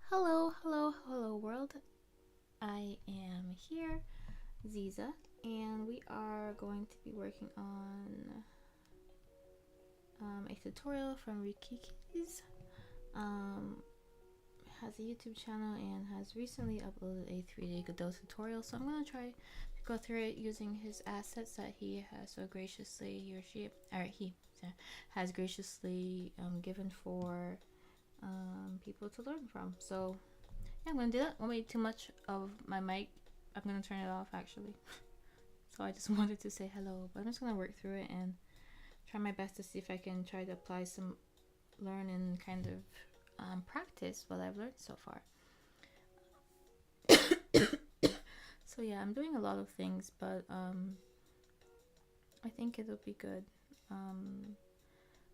Hello, hello, hello world. I am here, Ziza, and we are going to be working on a tutorial from Rikikiz. Um, has a YouTube channel and has recently uploaded a 3-day Godot tutorial, so I'm going to try to go through it using his assets that he has so graciously, he has graciously given for people to learn from. So yeah, I'm gonna do that. Won't make too much of my mic. I'm gonna turn it off actually. So I just wanted to say hello, but I'm just gonna work through it and try my best to see if I can try to apply some learn and kind of practice what I've learned so far. So yeah, I'm doing a lot of things, but I think it'll be good.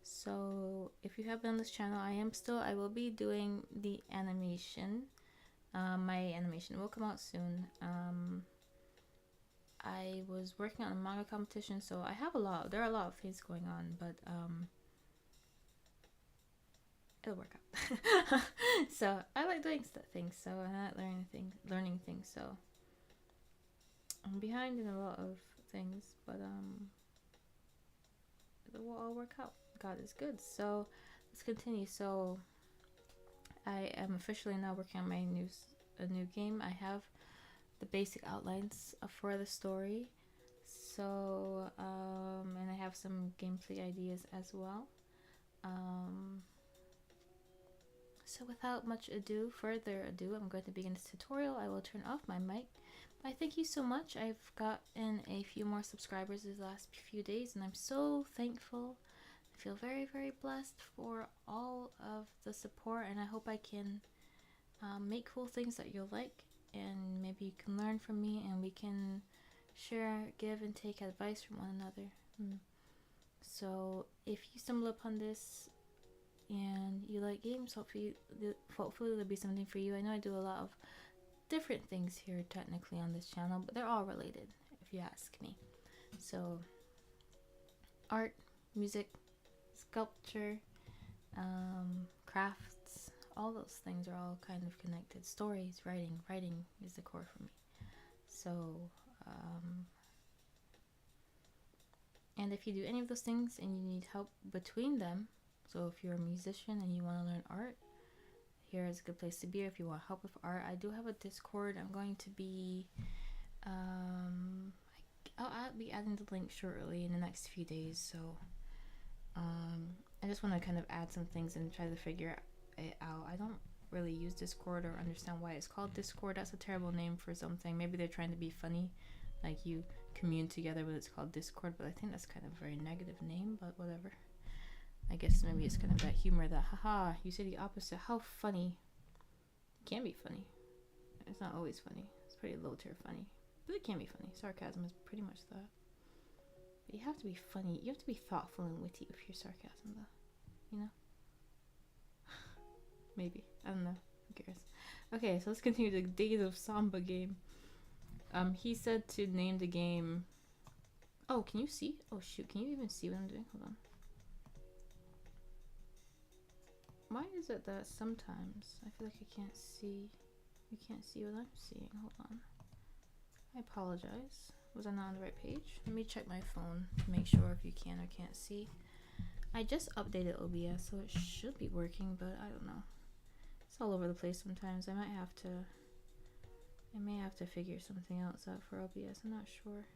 So if you have been on this channel, I will be doing the animation. My animation will come out soon. I was working on a manga competition, so there are a lot of things going on, but it'll work out. So I like doing things, so I like learning things, so I'm behind in a lot of things, but it will all work out. God is good. So let's continue. So I am officially now working on a new game. I have the basic outlines for the story. So, and I have some gameplay ideas as well. So without further ado, I'm going to begin this tutorial. I will turn off my mic. I thank you so much. I've gotten a few more subscribers these last few days, and I'm so thankful. I feel very, very blessed for all of the support, and I hope I can make cool things that you'll like, and maybe you can learn from me, and we can share, give, and take advice from one another. So if you stumble upon this and you like games, hopefully there'll be something for you. I know I do a lot of different things here technically on this channel, but they're all related if you ask me. So art, music, sculpture, crafts, all those things are all kind of connected. Stories, writing is the core for me. So and if you do any of those things and you need help between them, so if you're a musician and you want to learn art, here is a good place to be. If you want help with art, I do have a Discord. I'm going to be I'll be adding the link shortly in the next few days. So I just want to kind of add some things and try to figure it out. I don't really use Discord or understand why it's called Discord. That's a terrible name for something. Maybe they're trying to be funny, like you commune together, but it's called Discord. But I think that's kind of a very negative name, but whatever. I guess maybe it's kind of that humor that, haha, you say the opposite. How funny. It can be funny. It's not always funny. It's pretty low tier funny. But it can be funny. Sarcasm is pretty much that. But you have to be funny. You have to be thoughtful and witty with your sarcasm, though. You know? Maybe. I don't know. Who cares? Okay, so let's continue the Days of Samba game. He said to name the game... Oh, can you see? Oh, shoot. Can you even see what I'm doing? Hold on. Why is it that sometimes I feel like I can't see? You can't see what I'm seeing. Hold on. I apologize. Was I not on the right page? Let me check my phone to make sure if you can or can't see. I just updated OBS, so it should be working, but I don't know. It's all over the place sometimes. I may have to figure something else out for OBS. I'm not sure.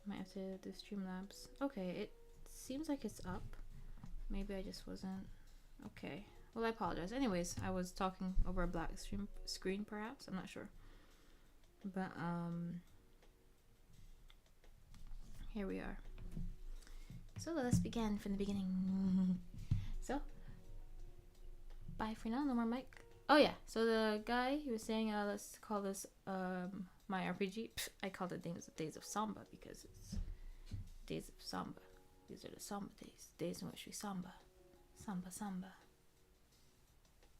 I might have to do Streamlabs. Okay, it seems like it's up. Maybe I just wasn't. Okay. Well, I apologize. Anyways, I was talking over a black screen, perhaps. I'm not sure. But, here we are. So let's begin from the beginning. So, bye for now. No more mic. Oh yeah. So the guy, he was saying, let's call this my RPG. I called it Days of Samba because it's Days of Samba. These are the Samba days. Days in which we samba. Samba.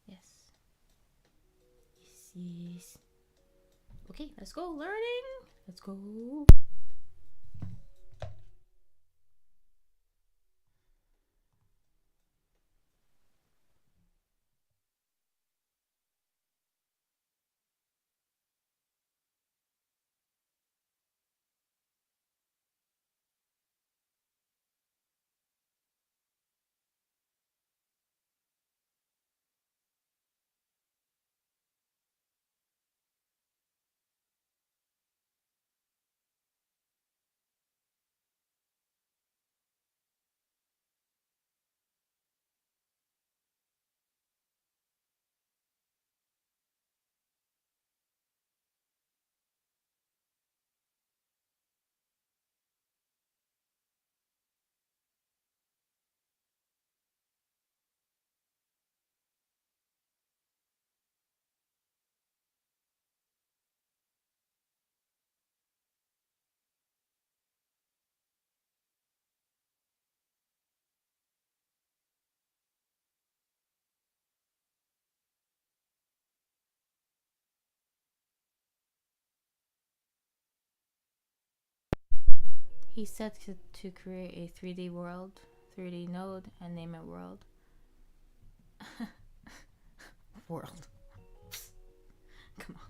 Yes. Yes. Okay, let's go learning. Let's go. he said to create a 3D world, 3D node, and name it world. World. Come on.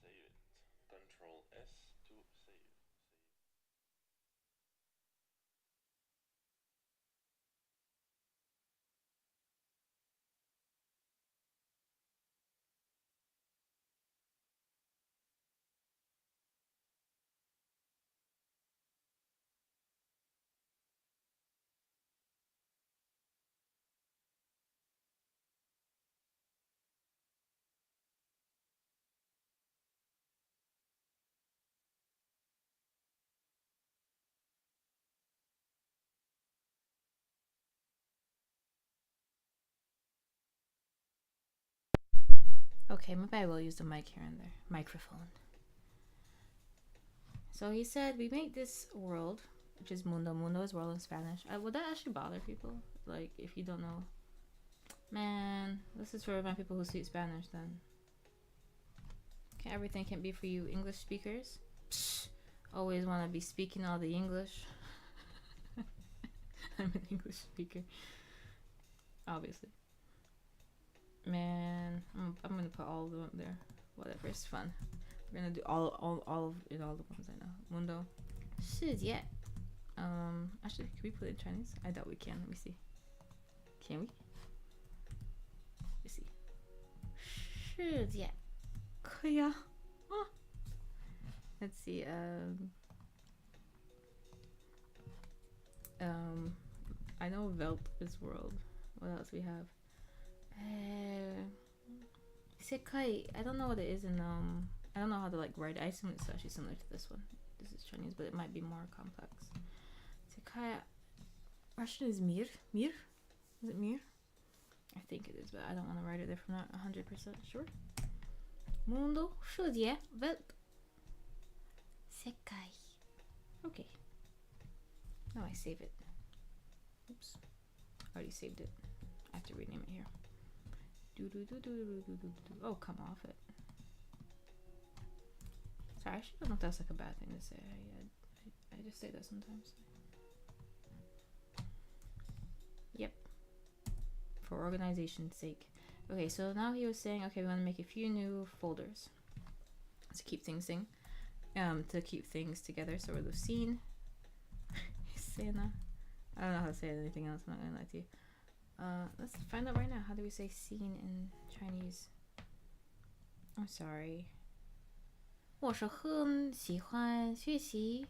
Save it. Control S to save. Okay, maybe I will use the mic here and there. Microphone. So he said we made this world, which is mundo. Mundo is world in Spanish. Would that actually bother people? Like, if you don't know? Man, this is for my people who speak Spanish then. Everything can't be for you English speakers. Psh, always want to be speaking all the English. I'm an English speaker. Obviously. Man, I'm gonna put all of them up there. Whatever, it's fun. We're gonna do all of all the ones I know. Mundo. 世界. Actually, can we put it in Chinese? I doubt we can. Let me see. Can we? Let's see. 世界. 可以啊. Let's see. I know Welt is world. What else we have? Sekai. I don't know what it is in I don't know how to like write it. I assume it's actually similar to this one. This is Chinese, but it might be more complex. Sekai. Russian is Mir. Mir? Is it Mir? I think it is, but I don't want to write it if I'm not 100% sure. Mundo, 世界, Welt. Sekai. Okay. Now I save it. Oops. I already saved it. I have to rename it here. Oh, come off it. Sorry, I actually don't know if that's like a bad thing to say. I just say that sometimes. Yep. For organization's sake. Okay, so now he was saying, okay, we want to make a few new folders to keep things together. So we're the scene. Sena. I don't know how to say anything else. I'm not gonna lie to you. Let's find out right now. How do we say scene in Chinese? I'm sorry. 我是很喜欢学习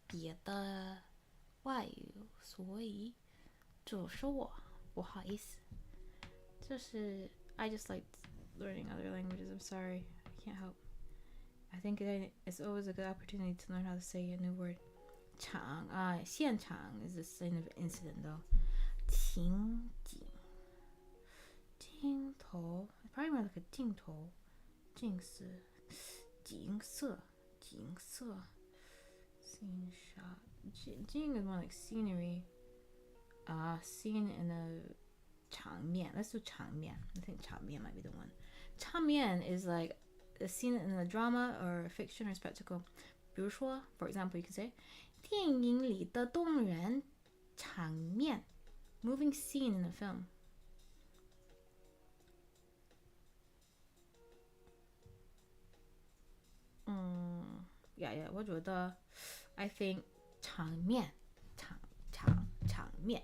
别的外语，所以这是我不好意思。就是 I just like learning other languages. I'm sorry. I can't help. I think it's always a good opportunity to learn how to say a new word. 场 现场 is a sign of incident though. 情景 镜头 probably more like a 镜头景色景色景色 scene shot 景 is more like scenery. Scene in a 场面. Let's do 场面. I think 场面 might be the one. 场面 is like a scene in a drama or fiction or spectacle. 比如说 for example, you can say 电影里的动人场面 moving scene in a film. Yeah, 我觉得 I think 场面场面，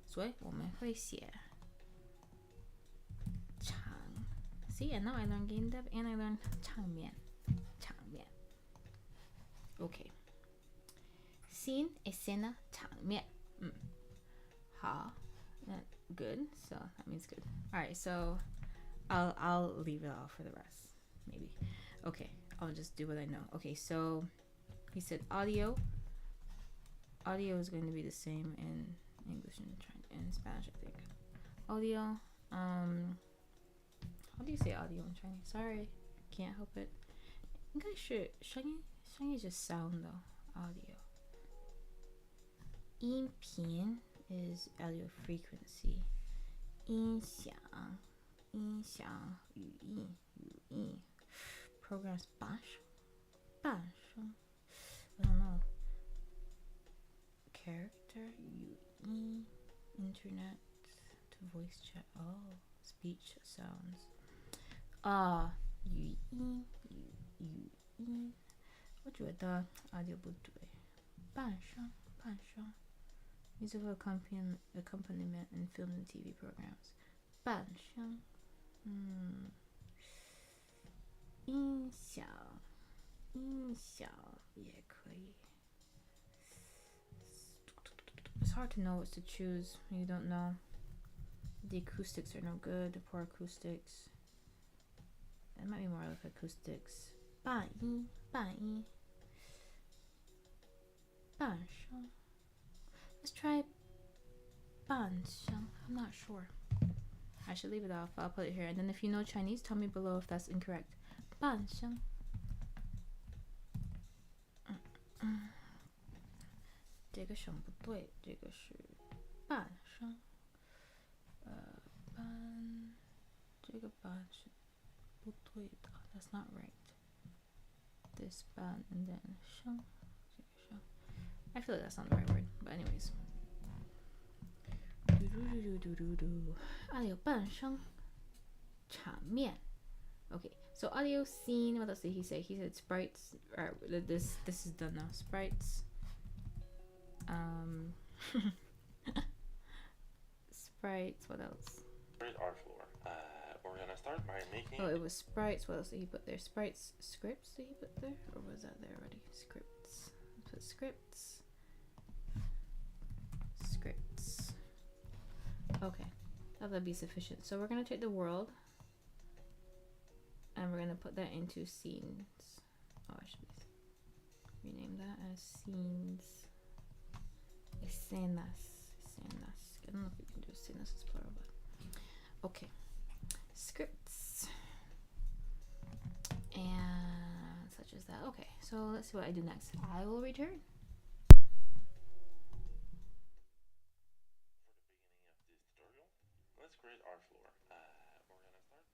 所以我们会写场 See, and now I learned game dev and I learned 场面 Okay. Scene, escena, 场面 好 Good, so that means good. Alright, so I'll leave it off for the rest. Maybe. Okay, I'll just do what I know. Okay, so he said audio. Audio is going to be the same in English and Spanish, I think. Audio. How do you say audio in Chinese? Sorry, can't help it. I think I should. Shiny is just sound though. Audio. 音频 is audio frequency. 音响语音 programs. Bash? Bash? I don't know. Character? UE? Internet? To voice chat? Oh, speech sounds. UE? UE? 我觉得 audio 不对。半声 musical accompaniment in film and TV programs. 半声音响也可以。It's hard to know what to choose when you don't know. The acoustics are no good. The poor acoustics. It might be more like acoustics. 半音 半声 Let's try 半声 I'm not sure. I should leave it off. I'll put it here. And then if you know Chinese, tell me below if that's incorrect. 半声这个声不对，这个是半声。半这个半是不对的 That's not right. This 半 and then 声这个声 I feel like that's not the right word. But anyways. 半声场面 Okay, so audio scene. What else did he say? He said sprites. Alright, this is done now. Sprites. Sprites. What else? Art floor. We're gonna start by making. Oh, it was sprites. What else did he put there? Sprites. Scripts. Did he put there, or was that there already? Scripts. Let's put scripts. Scripts. Okay, that'll be sufficient. So we're gonna take the world. And we're gonna put that into scenes. Oh, I should rename that as scenes. Escenas. I don't know if we can do escenas as plural, but okay. Scripts. And such as that. Okay, so let's see what I do next. I will return. For the beginning of this tutorial, let's create art floor. We're gonna start by making.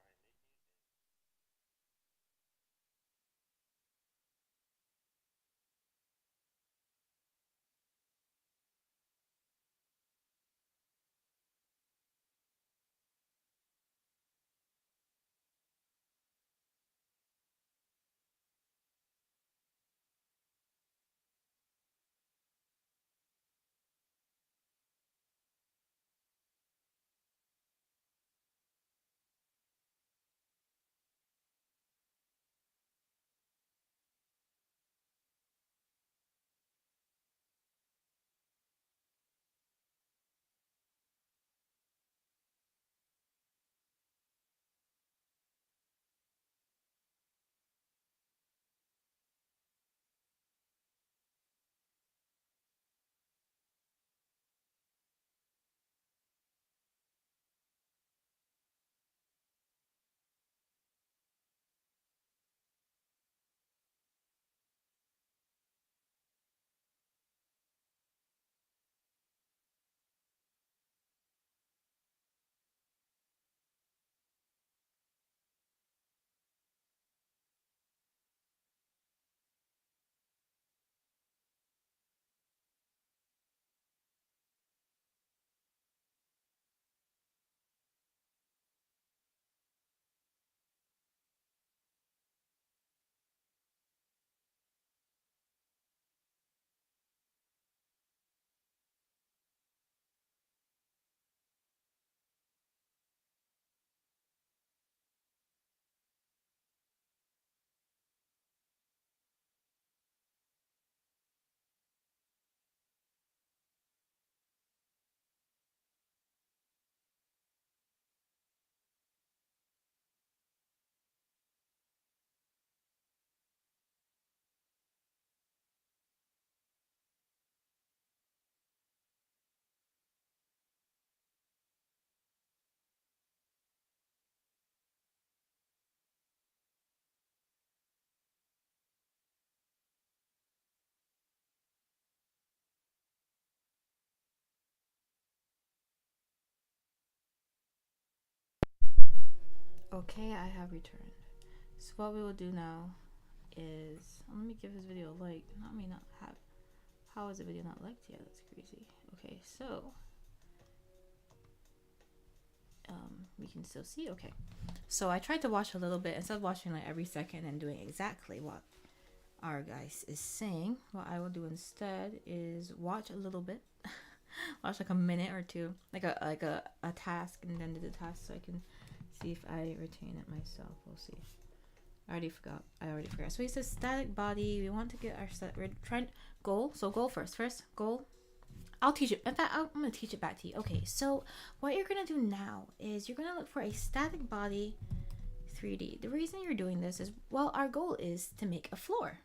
Okay, I have returned. So what we will do now is, let me give this video a like. Not me not have. How is the video not liked yet? That's crazy. Okay, so we can still see. Okay, so I tried to watch a little bit instead of watching like every second and doing exactly what our guys is saying. What I will do instead is watch a little bit, watch like a minute or two, like a task, and then do the task so I can see if I retain it myself. We'll see. I already forgot. So he says static body. We want to get our set. We're trying goal. So goal first. First goal. I'll teach it. In fact, I'm gonna teach it back to you. Okay. So what you're gonna do now is you're gonna look for a static body 3D. The reason you're doing this is, well, our goal is to make a floor.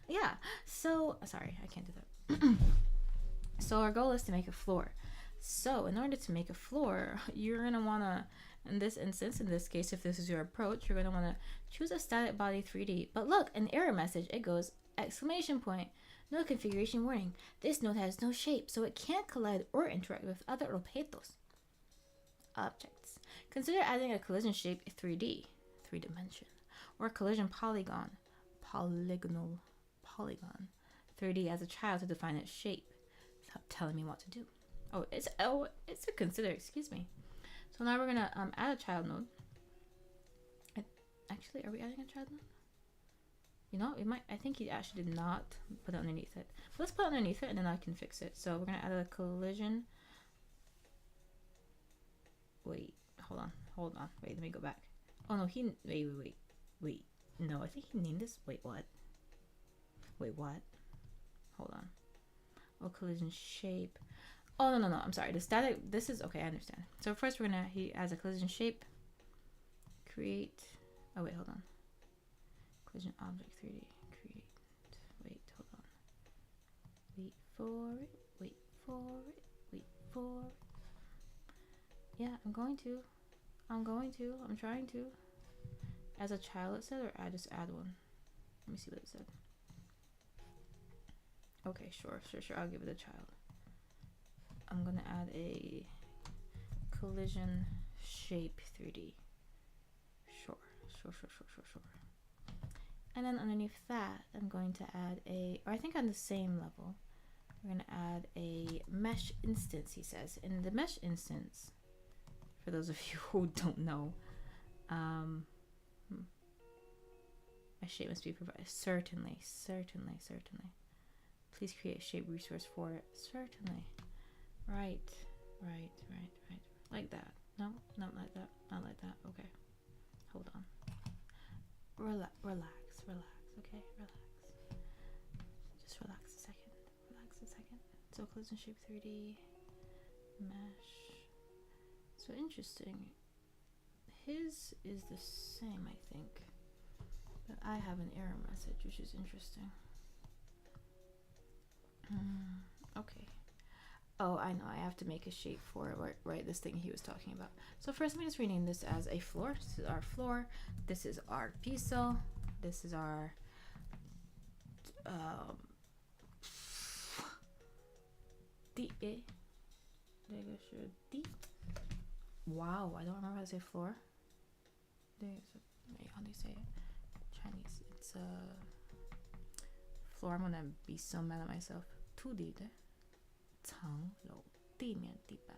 Yeah. So sorry, I can't do that. So our goal is to make a floor. So in order to make a floor, you're gonna wanna, in this instance, in this case, if this is your approach, you're going to want to choose a static body 3D. But look, an error message, it goes, exclamation point, no configuration warning. This node has no shape, so it can't collide or interact with other objetos. Objects. Consider adding a collision shape 3D, 3-dimension, or collision polygon, polygonal, polygon, 3D as a child to define its shape. Stop telling me what to do. It's a consider, excuse me. So now we're gonna add a child node. Actually, are we adding a child node? You know, we might. I think he actually did not put it underneath it. But let's put it underneath it, and then I can fix it. So we're gonna add a collision. Wait, hold on. Wait, let me go back. Oh no, wait. No, I think he named this. Wait, what? Hold on. Oh, collision shape. Oh, no. I'm sorry. The static, this is, okay, I understand. So first we're gonna, he adds a collision shape. Create, oh wait, hold on. Collision object 3D. Create, wait, hold on. Wait for it. Yeah, I'm trying to. As a child it said, or I just add one? Let me see what it said. Okay, sure, I'll give it a child. I'm gonna add a collision shape 3D. Sure. And then underneath that, I'm going to add or I think on the same level, we're gonna add a mesh instance, he says. In the mesh instance, for those of you who don't know, a shape must be provided. Certainly. Please create a shape resource for it. Certainly. Right. Like that. No, not like that. Okay. Hold on. Relax. Okay, relax. Just relax a second. So collision shape 3D. Mesh. So interesting. His is the same, I think. But I have an error message, which is interesting. Okay. Oh, I know. I have to make a shape for it, right? This thing he was talking about. So first, let me just rename this as a floor. This is our floor. This is our piso. This is our Wow, I don't remember how to say floor. How do you say it? Chinese. It's floor. I'm gonna be so mad at myself. 2D 的层楼地面地板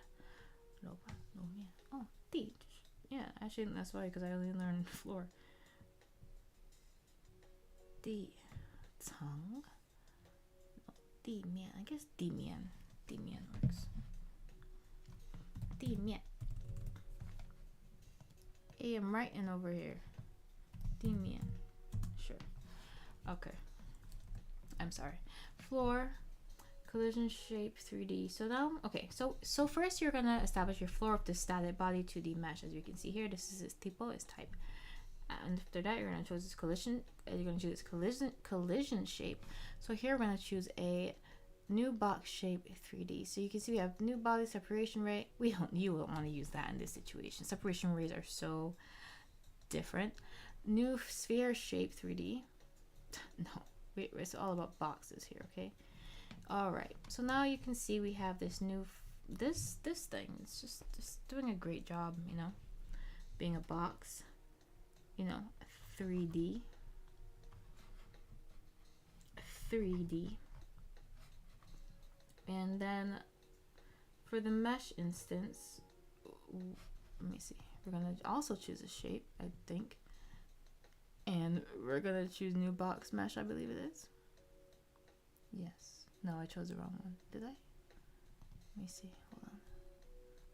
楼板楼面 oh 地 yeah, actually that's why, because I only learned floor. 地层地面 I guess 地面 works. 地面 Hey, I'm writing over here. 地面 sure. Okay, I'm sorry. Floor, collision shape 3D. So now, okay, so first you're gonna establish your floor of the static body 2D mesh. As you can see here, this is its tipo, its type. And after that, you're gonna choose this collision. You're gonna choose this collision shape. So here we're gonna choose a new box shape 3D. So you can see we have new body separation rate. You won't want to use that in this situation. Separation rates are so different. New sphere shape 3D. No. It's all about boxes here, okay? All right, so now you can see we have this new this thing. It's just doing a great job, you know, being a box, you know, 3D. 3D. And then for the mesh instance, let me see. We're gonna also choose a shape, I think. And we're gonna choose new box mesh, I believe it is. Yes. No, I chose the wrong one. Did I? Let me see. Hold on.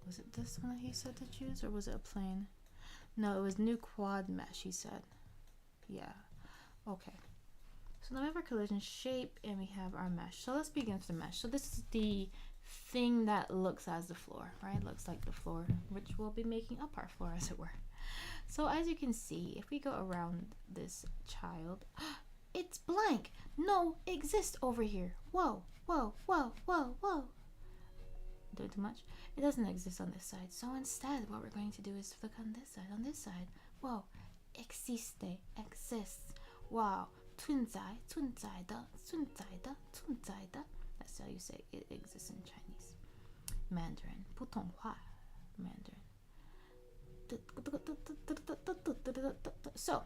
Was it this one that he said to choose, or was it a plain? No, it was new quad mesh, he said. Yeah. Okay. So now we have our collision shape and we have our mesh. So let's begin with the mesh. So this is the thing that looks as the floor, right? Looks like the floor, which will be making up our floor, as it were. So as you can see, if we go around this child, it's blank. No exist over here. Whoa, whoa, whoa, whoa, whoa. Doing too much? It doesn't exist on this side. So instead, what we're going to do is look on this side. On this side, whoa, existe, exists. Wow, tunzai, tunzai da, tunzai da, tunzai da. That's how you say it exists in Chinese. Mandarin, 普通话 Mandarin. So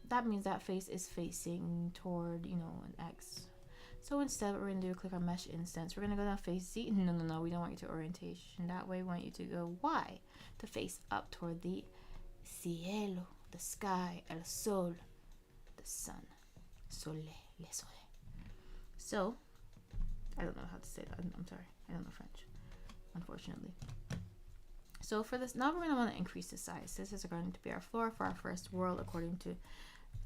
that means that face is facing toward, an X. So instead, what we're going to do, click on mesh instance. We're going to go down face Z. No, we don't want you to orientation that way. We want you to go Y, to face up toward the cielo, the sky, el sol, the sun, sole, le sole. So, I don't know how to say that. I'm sorry. I don't know French, unfortunately. So for this, now we're going to want to increase the size. This is going to be our floor for our first world according to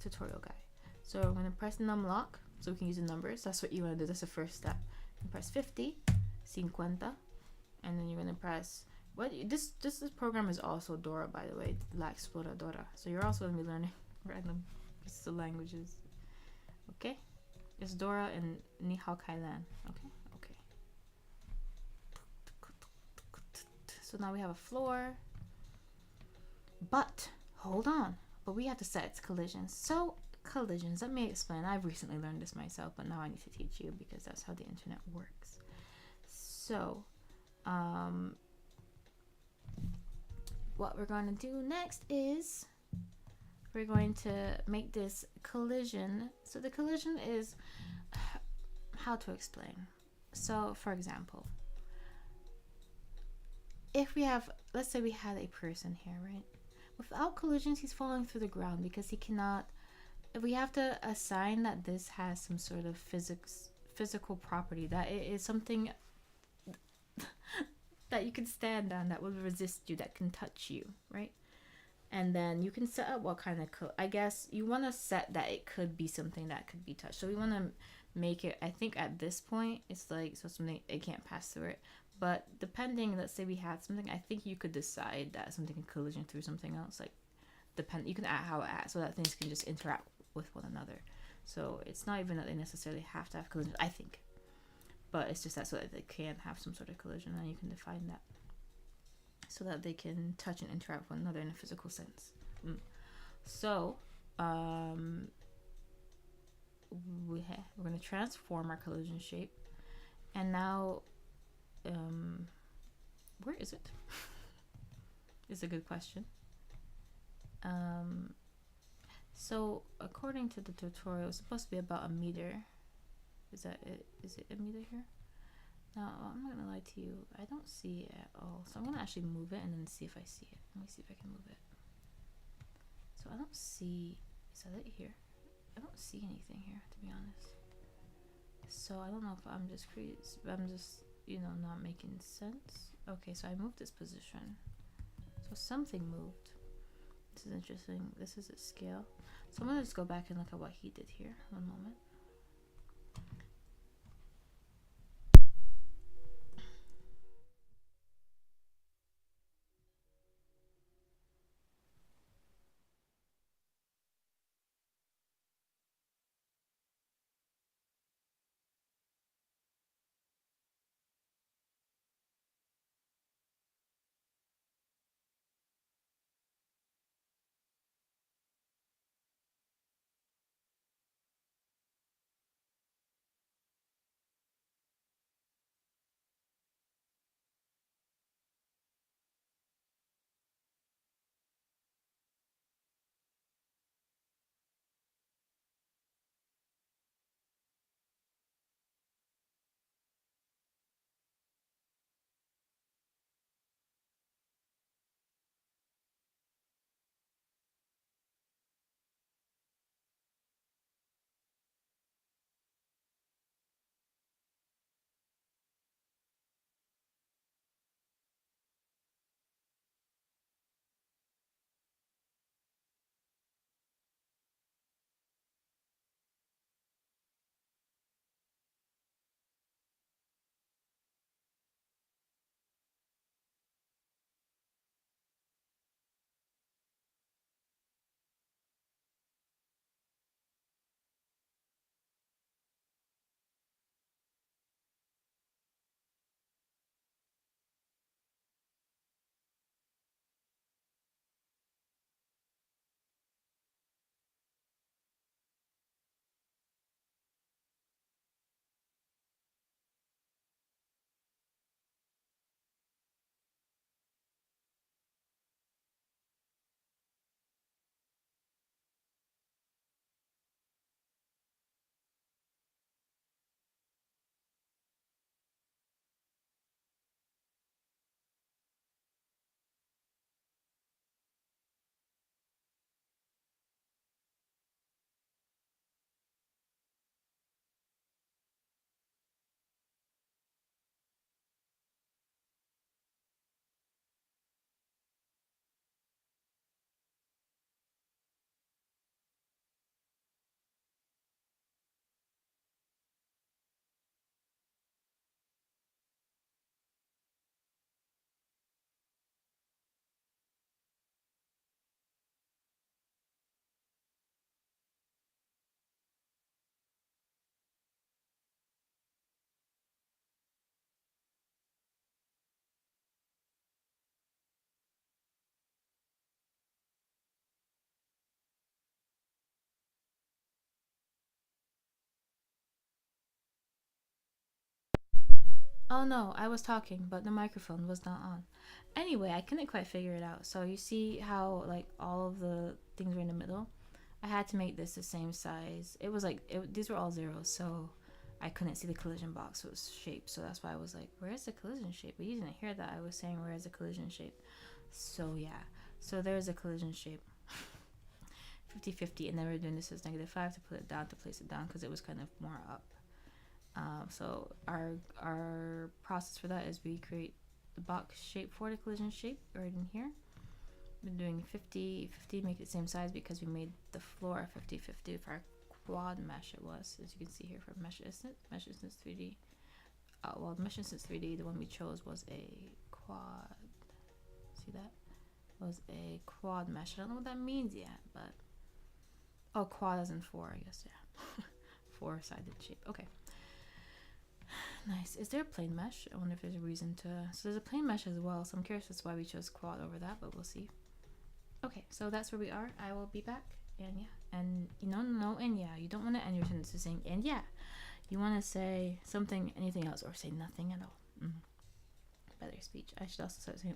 tutorial guide. So we're going to press num lock so we can use the numbers. That's what you want to do. That's the first step. You press 50, 50, and then you're going to press this program is also Dora, by the way, La Exploradora. So you're also going to be learning random pieces of languages. Okay? It's Dora and Ni Hao Kai Lan. Okay? Okay. So now we have a floor. But hold on. But we have to set its collisions. So collisions, let me explain. I've recently learned this myself, but now I need to teach you because that's how the internet works. So what we're going to do next is we're going to make this collision. So the collision is, how to explain? So for example, if we have, let's say we had a person here, right? Without collisions, he's falling through the ground because he cannot. We have to assign that this has some sort of physical property, that it is something that you can stand on, that will resist you, that can touch you, right? And then you can set up what kind of I guess you want to set that it could be something that could be touched. So we want to make it, I think at this point it's like, so something, it can't pass through it. But depending, let's say we had something, I think you could decide that something can collision through something else. Like, you can add how it acts so that things can just interact with one another. So it's not even that they necessarily have to have collision, I think. But it's just that so that they can have some sort of collision, and you can define that so that they can touch and interact with one another in a physical sense. So we're going to transform our collision shape, and now where is it? Is a good question. So according to the tutorial, it's supposed to be about a meter. Is that it? Is it a meter here? Now, I'm not gonna lie to you, I don't see it at all. So I'm gonna actually move it and then see if I see it. Let me see if I can move it. So I don't see, is that it here? I don't see anything here, to be honest. So I don't know if I'm just not making sense. Okay, so I moved this position. So something moved. This is interesting. This is a scale. So I'm gonna just go back and look at what he did here. One moment. Oh no, I was talking, but the microphone was not on. Anyway, I couldn't quite figure it out. So you see how like all of the things were in the middle? I had to make this the same size. It was like these were all zeros, so I couldn't see the collision box so it was shape. So that's why I was like, where's the collision shape? But you didn't hear that. I was saying where's the collision shape. So yeah. So there's a collision shape. 50-50, and then we're doing this as -5 to put it down, to place it down, because it was kind of more up. So our process for that is we create the box shape for the collision shape right in here. We're doing 50-50, make it the same size because we made the floor 50-50 for our quad mesh. It was, as you can see here, from Mesh Instance 3D. Well, Mesh Instance 3D, the one we chose was a quad. See that? Was a quad mesh. I don't know what that means yet, but quad as in 4, I guess. Yeah, 4-sided shape. Okay. Nice. Is there a plane mesh? I wonder if there's a reason to. So there's a plane mesh as well. So I'm curious as to why we chose quad over that, but we'll see. Okay, so that's where we are. I will be back. And yeah, and no, and yeah. You don't want to end your sentences saying and yeah. You want to say something, anything else, or say nothing at all. Better speech. I should also start saying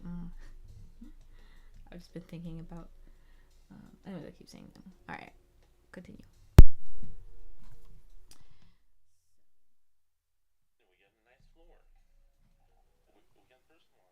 I've just been thinking about. Anyways, I keep saying them. All right, continue. We get a nice floor. We can personalize it.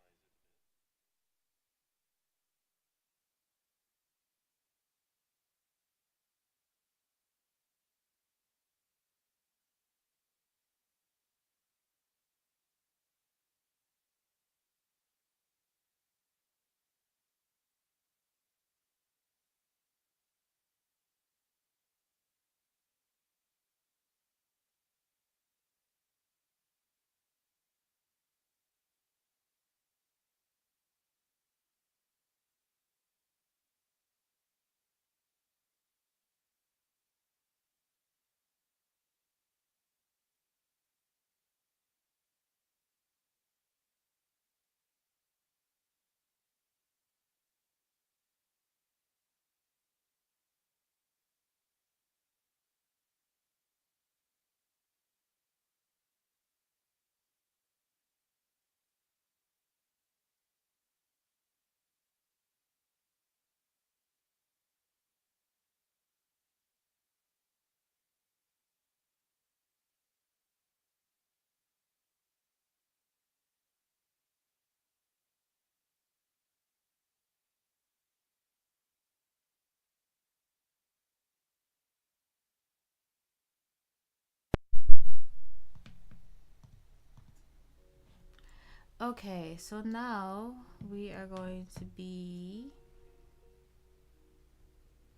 Okay, so now we are going to be.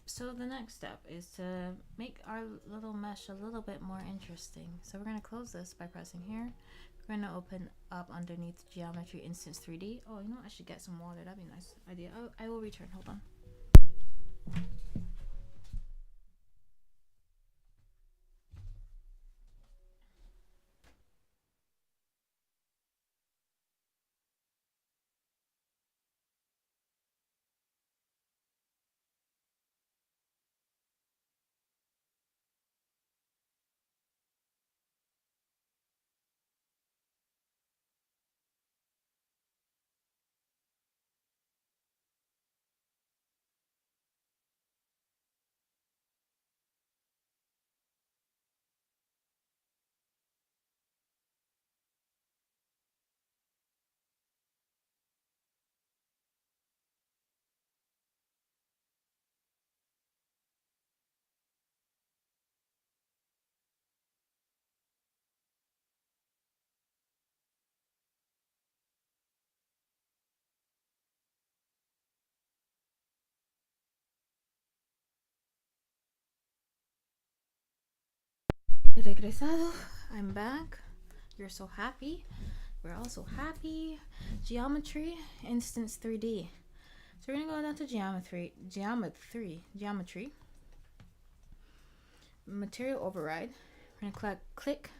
So the next step is to make our little mesh a little bit more interesting. So we're going to close this by pressing here. We're going to open up underneath Geometry Instance 3D. Oh, you know what? I should get some water. That'd be a nice idea. Oh, I will return. Hold on. Regresado. I'm back. You're so happy. We're also happy. Geometry Instance 3D. So we're going to go down to Geometry. Material Override. We're going to click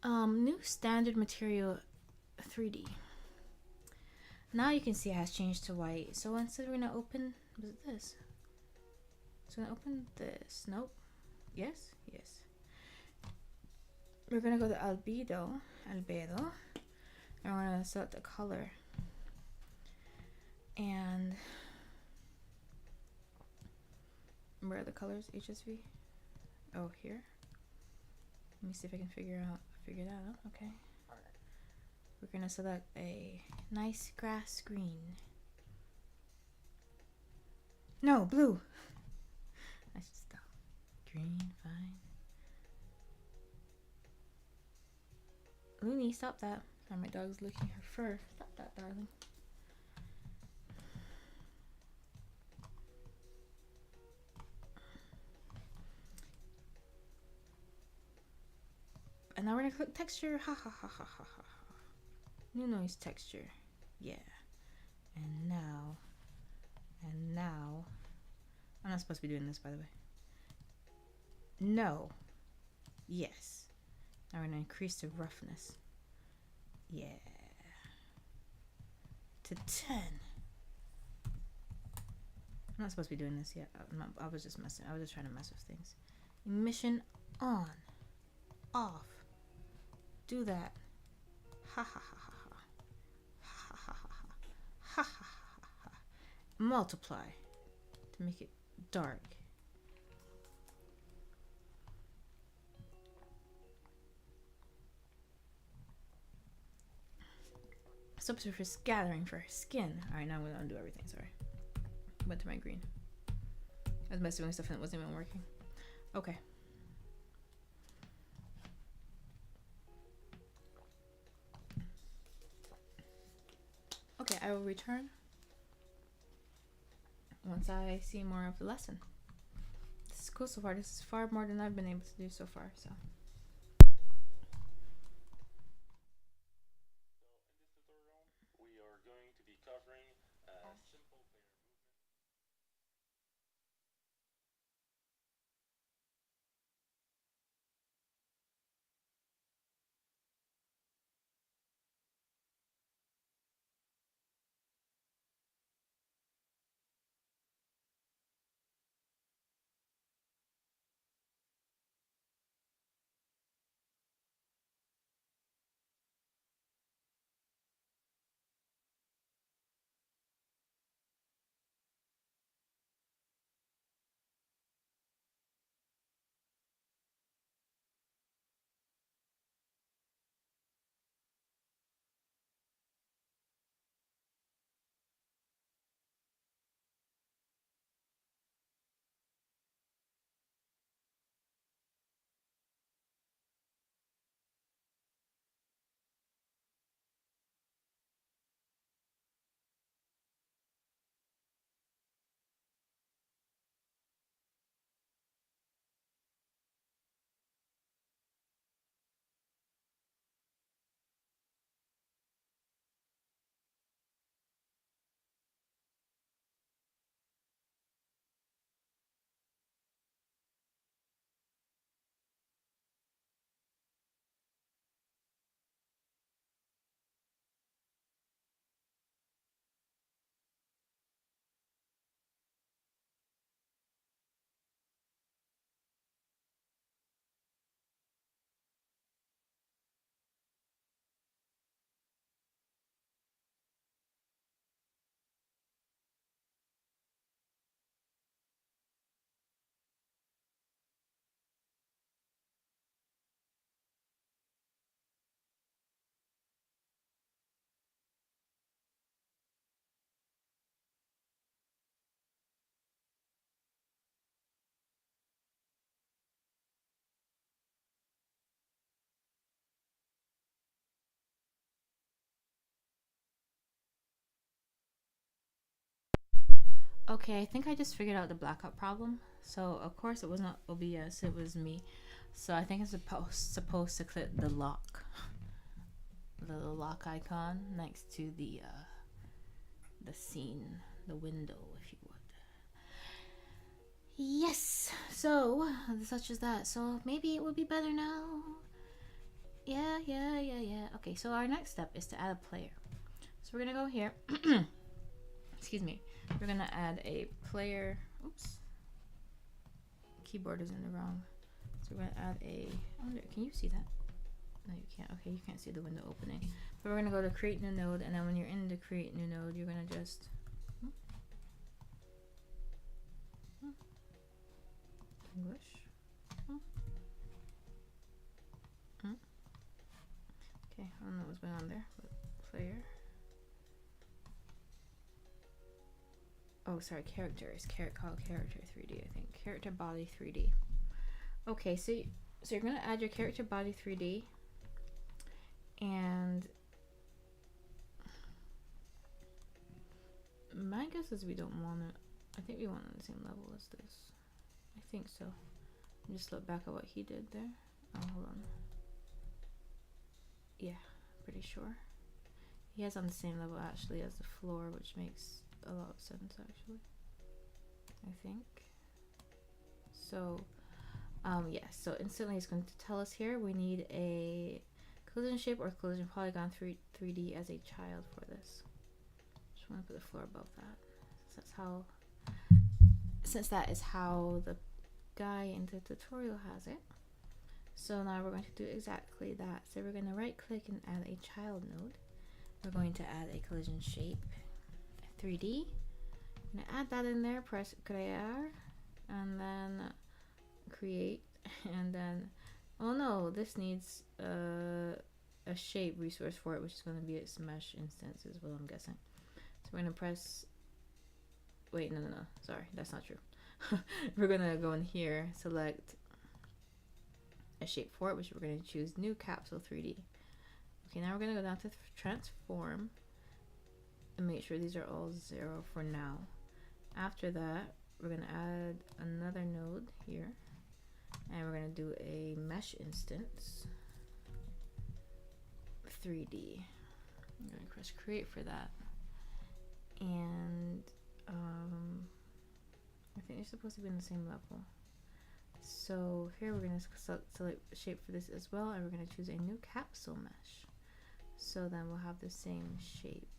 New Standard Material 3D. Now you can see it has changed to white. So instead we're going to open, was it this? So I'm going to open this. Nope. Yes? Yes. we're gonna go to albedo, and we're gonna select the color. And where are the colors? HSV? Oh, here. Let me see if I can figure that out. Okay. We're gonna select a nice grass green. No, blue. I should stop. Green, fine. Looney, stop that. Sorry, my dog's licking her fur. Stop that, darling. And now we're gonna click texture. Ha ha ha ha ha ha. New noise texture. Yeah. And now. I'm not supposed to be doing this, by the way. No. Yes. Now we're gonna increase the roughness. Yeah. To 10. I'm not supposed to be doing this yet. I was just messing. I was just trying to mess with things. Emission on. Off. Do that. Ha ha ha ha ha. Ha ha ha ha. Ha ha ha ha. Multiply to make it dark. Subsurface gathering for skin. Alright, now I'm gonna undo everything. Sorry. Went to my green. I was messing with stuff and it wasn't even working. Okay. Okay, I will return once I see more of the lesson. This is cool so far. This is far more than I've been able to do so far, so. So in this tutorial, we are going to be covering simple player movement. Okay, I think I just figured out the blackout problem. So of course it was not OBS, it was me. So I think I'm supposed to click the lock icon next to the scene, the window, if you would. Yes. So such as that. So maybe it will be better now. Yeah. Okay, so our next step is to add a player. So we're gonna go here. Excuse me. We're gonna add a player. Oops. Keyboard is in the wrong. So we're gonna add a. I wonder, can you see that? No, you can't. Okay, you can't see the window opening. But we're gonna go to create new node, and then when you're in the create new node, you're gonna just English. Okay, I don't know what's going on there, but player. Oh, sorry, characters. Called character 3D, I think. Character body 3D. Okay, so you're gonna add your character body 3D, and my guess is we don't want it. I think we want it on the same level as this. I think so. Just look back at what he did there. Oh, hold on. Yeah, pretty sure. He has on the same level actually as the floor, which makes a lot of sense actually. I think. So, yeah, so instantly it's going to tell us here we need a collision shape or collision polygon 3D as a child for this. Just want to put the floor above that. Since that is how the guy in the tutorial has it. So now we're going to do exactly that. So we're going to right click and add a child node. We're going to add a collision shape 3D. I'm going to add that in there, press create, and then create, and then, oh no, this needs a shape resource for it, which is going to be its mesh instance is what I'm guessing. So we're going to press, wait, no, sorry, that's not true. We're going to go in here, select a shape for it, which we're going to choose new capsule 3D. Okay, now we're going to go down to transform and make sure these are all 0 for now. After that, we're going to add another node here, and we're going to do a mesh instance 3D. I'm going to press create for that, and I think they're supposed to be on the same level. So here we're going to select shape for this as well, and we're going to choose a new capsule mesh. So then we'll have the same shape.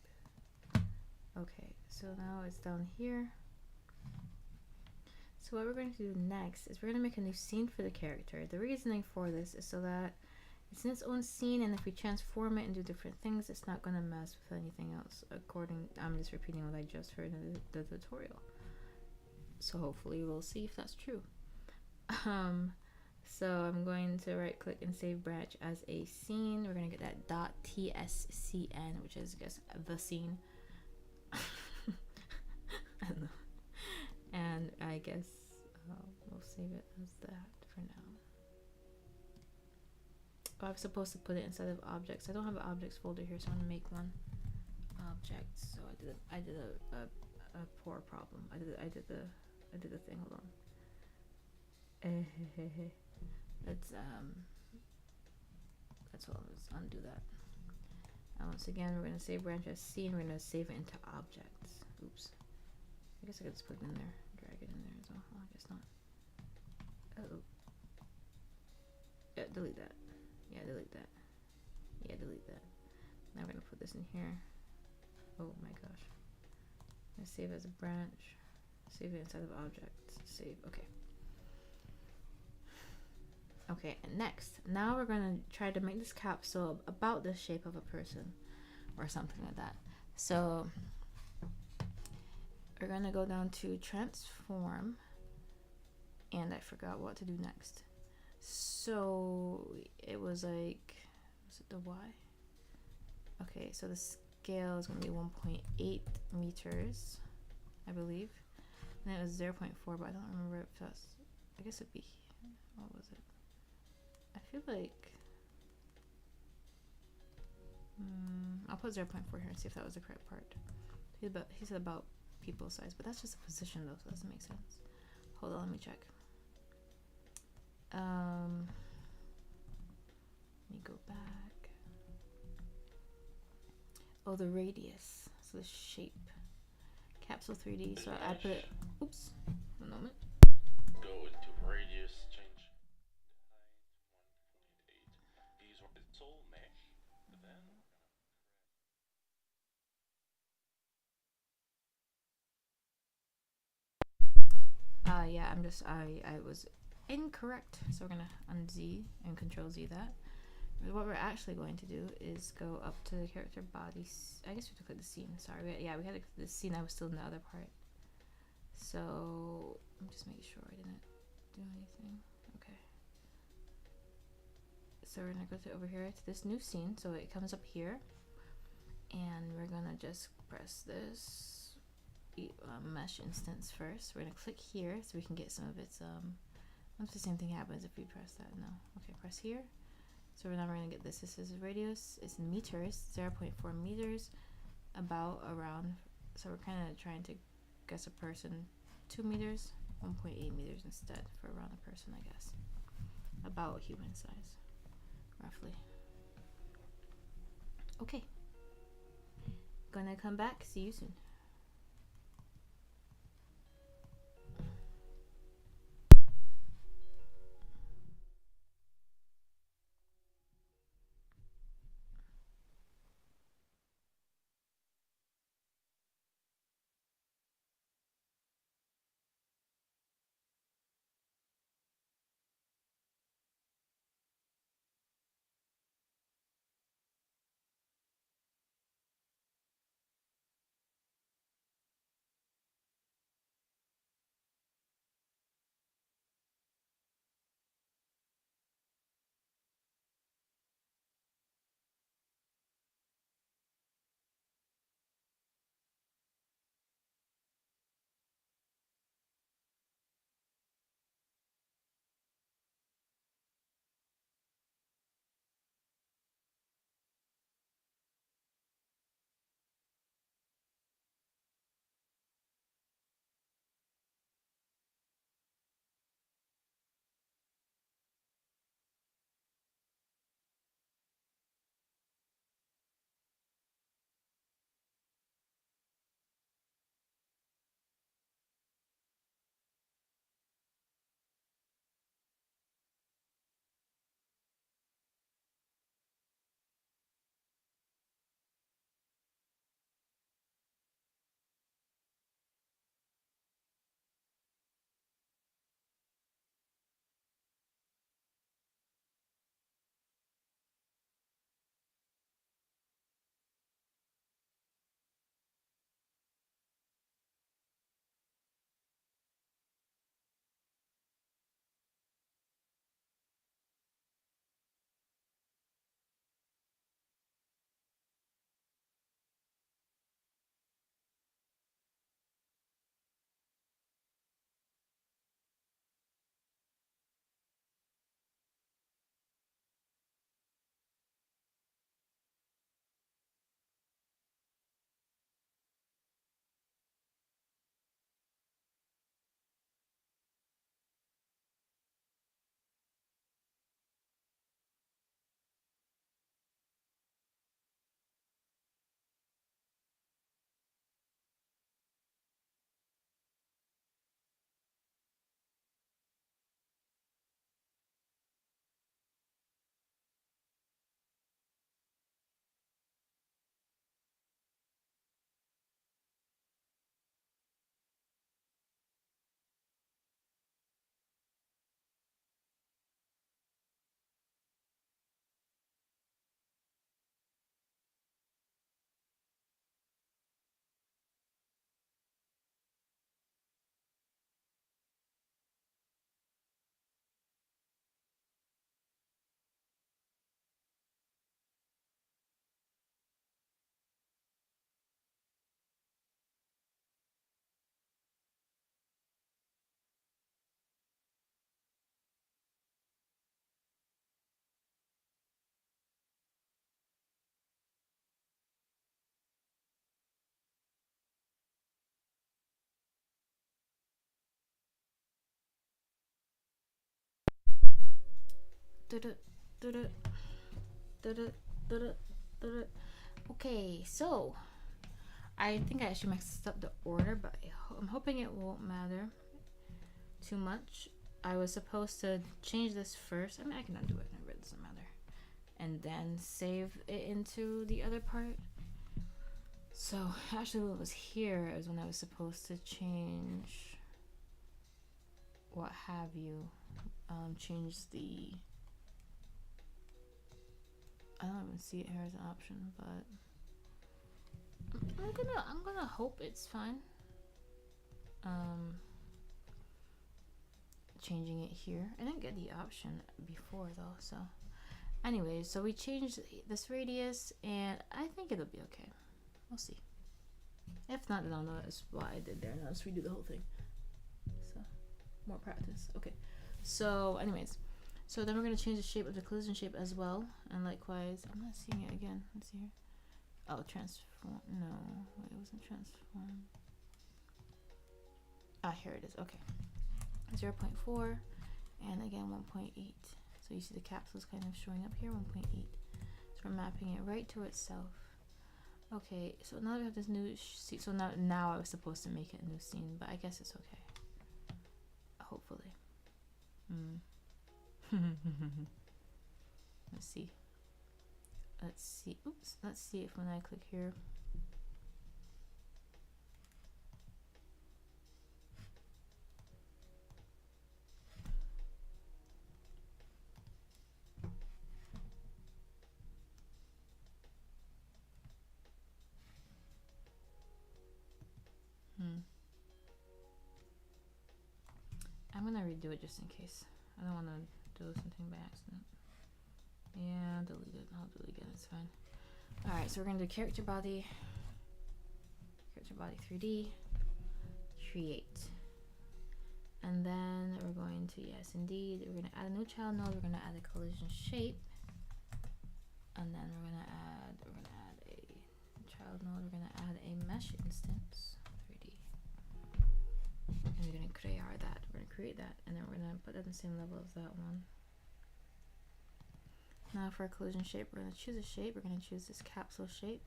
Okay, so now it's down here. So what we're going to do next is we're going to make a new scene for the character. The reasoning for this is so that it's in its own scene, and if we transform it and do different things, it's not going to mess with anything else. I'm just repeating what I just heard in the tutorial. So hopefully we'll see if that's true. So I'm going to right click and save branch as a scene. We're going to get that .tscn, which is, I guess, the scene. I don't know. And I guess we'll save it as that for now. Oh, I'm supposed to put it inside of objects. I don't have an objects folder here, so I'm gonna make one. Objects. So I did a poor problem. I did the thing. Hold on. Let's hold on. Let's undo that. And once again, we're gonna save branch as scene. We're gonna save it into objects. Oops. I guess I could just put it in there, drag it in there as well. Oh, I guess not. Oh. Yeah, delete that. Yeah, delete that. Yeah, delete that. Now we're gonna put this in here. Oh my gosh. I'm gonna save as a branch. Save it inside of objects. Save. Okay. Okay, and next, now we're gonna try to make this capsule about the shape of a person or something like that. So we're gonna go down to transform, and I forgot what to do next. So it was like, was it the Y? Okay, so the scale is gonna be 1.8 meters, I believe. And it was 0.4, but I don't remember if that's, I guess it'd be, what was it? I feel like, I'll put 0.4 here and see if that was the correct part. He said about people size, but that's just a position though, so that doesn't make sense. Hold on, let me check. Let me go back. Oh, the radius, so the shape. Capsule 3D, so I put it, oops, one moment. Go into radius, change height 1.8. Use its soul mesh. Then Yeah, I was incorrect. So we're gonna unZ and Control Z that. what we're actually going to do is go up to the character body. I guess we have to click the scene. Sorry, we had to click the scene. I was still in the other part. So I'm just making sure I didn't do anything. Okay. So we're gonna go to over here to this new scene. So it comes up here, and we're gonna just press this mesh instance first. We're gonna click here so we can get some of its what if the same thing happens if we press that? No. Okay, press here. So now we're gonna get this. This is radius. It's in meters, 0.4 meters, about around. So we're kind of trying to guess a person, 2 meters, 1.8 meters instead for around a person, I guess. About human size, roughly. Okay. Gonna come back. See you soon. Okay, so I think I actually messed up the order, but I'm hoping it won't matter too much. I was supposed to change this first. I mean, I can undo it. It really doesn't matter. And then save it into the other part. So actually, what was here is when I was supposed to change what have you. Change the I don't even see it here as an option, but I'm gonna hope it's fine. Changing it here. I didn't get the option before though, so anyways, so we changed this radius and I think it'll be okay. We'll see. If not, then I'll know that's what I did there and I'll just redo the whole thing. So more practice. Okay. So anyways, so then we're gonna change the shape of the collision shape as well, and likewise, I'm not seeing it again. Let's see here. Oh, transform. No, wait, it wasn't transform. Ah, here it is. Okay. 0.4 and again 1.8. So you see the capsules kind of showing up here, 1.8. So we're mapping it right to itself. Okay, so now we have this new scene. So now I was supposed to make it a new scene, but I guess it's okay. Hopefully. Let's see. Oops. Let's see if when I click here. I'm gonna redo it just in case. I don't want to do something by accident. Yeah, delete it. I'll delete it. It's fine. Alright, so we're gonna do character body 3D, create. And then we're going to, yes indeed, we're gonna add a new child node, we're gonna add a collision shape. And then we're gonna add a child node, we're gonna add a mesh instance, 3D. And we're gonna create that, and then we're gonna put it at the same level as that one. Now for our collision shape, we're gonna choose a shape, we're gonna choose this capsule shape.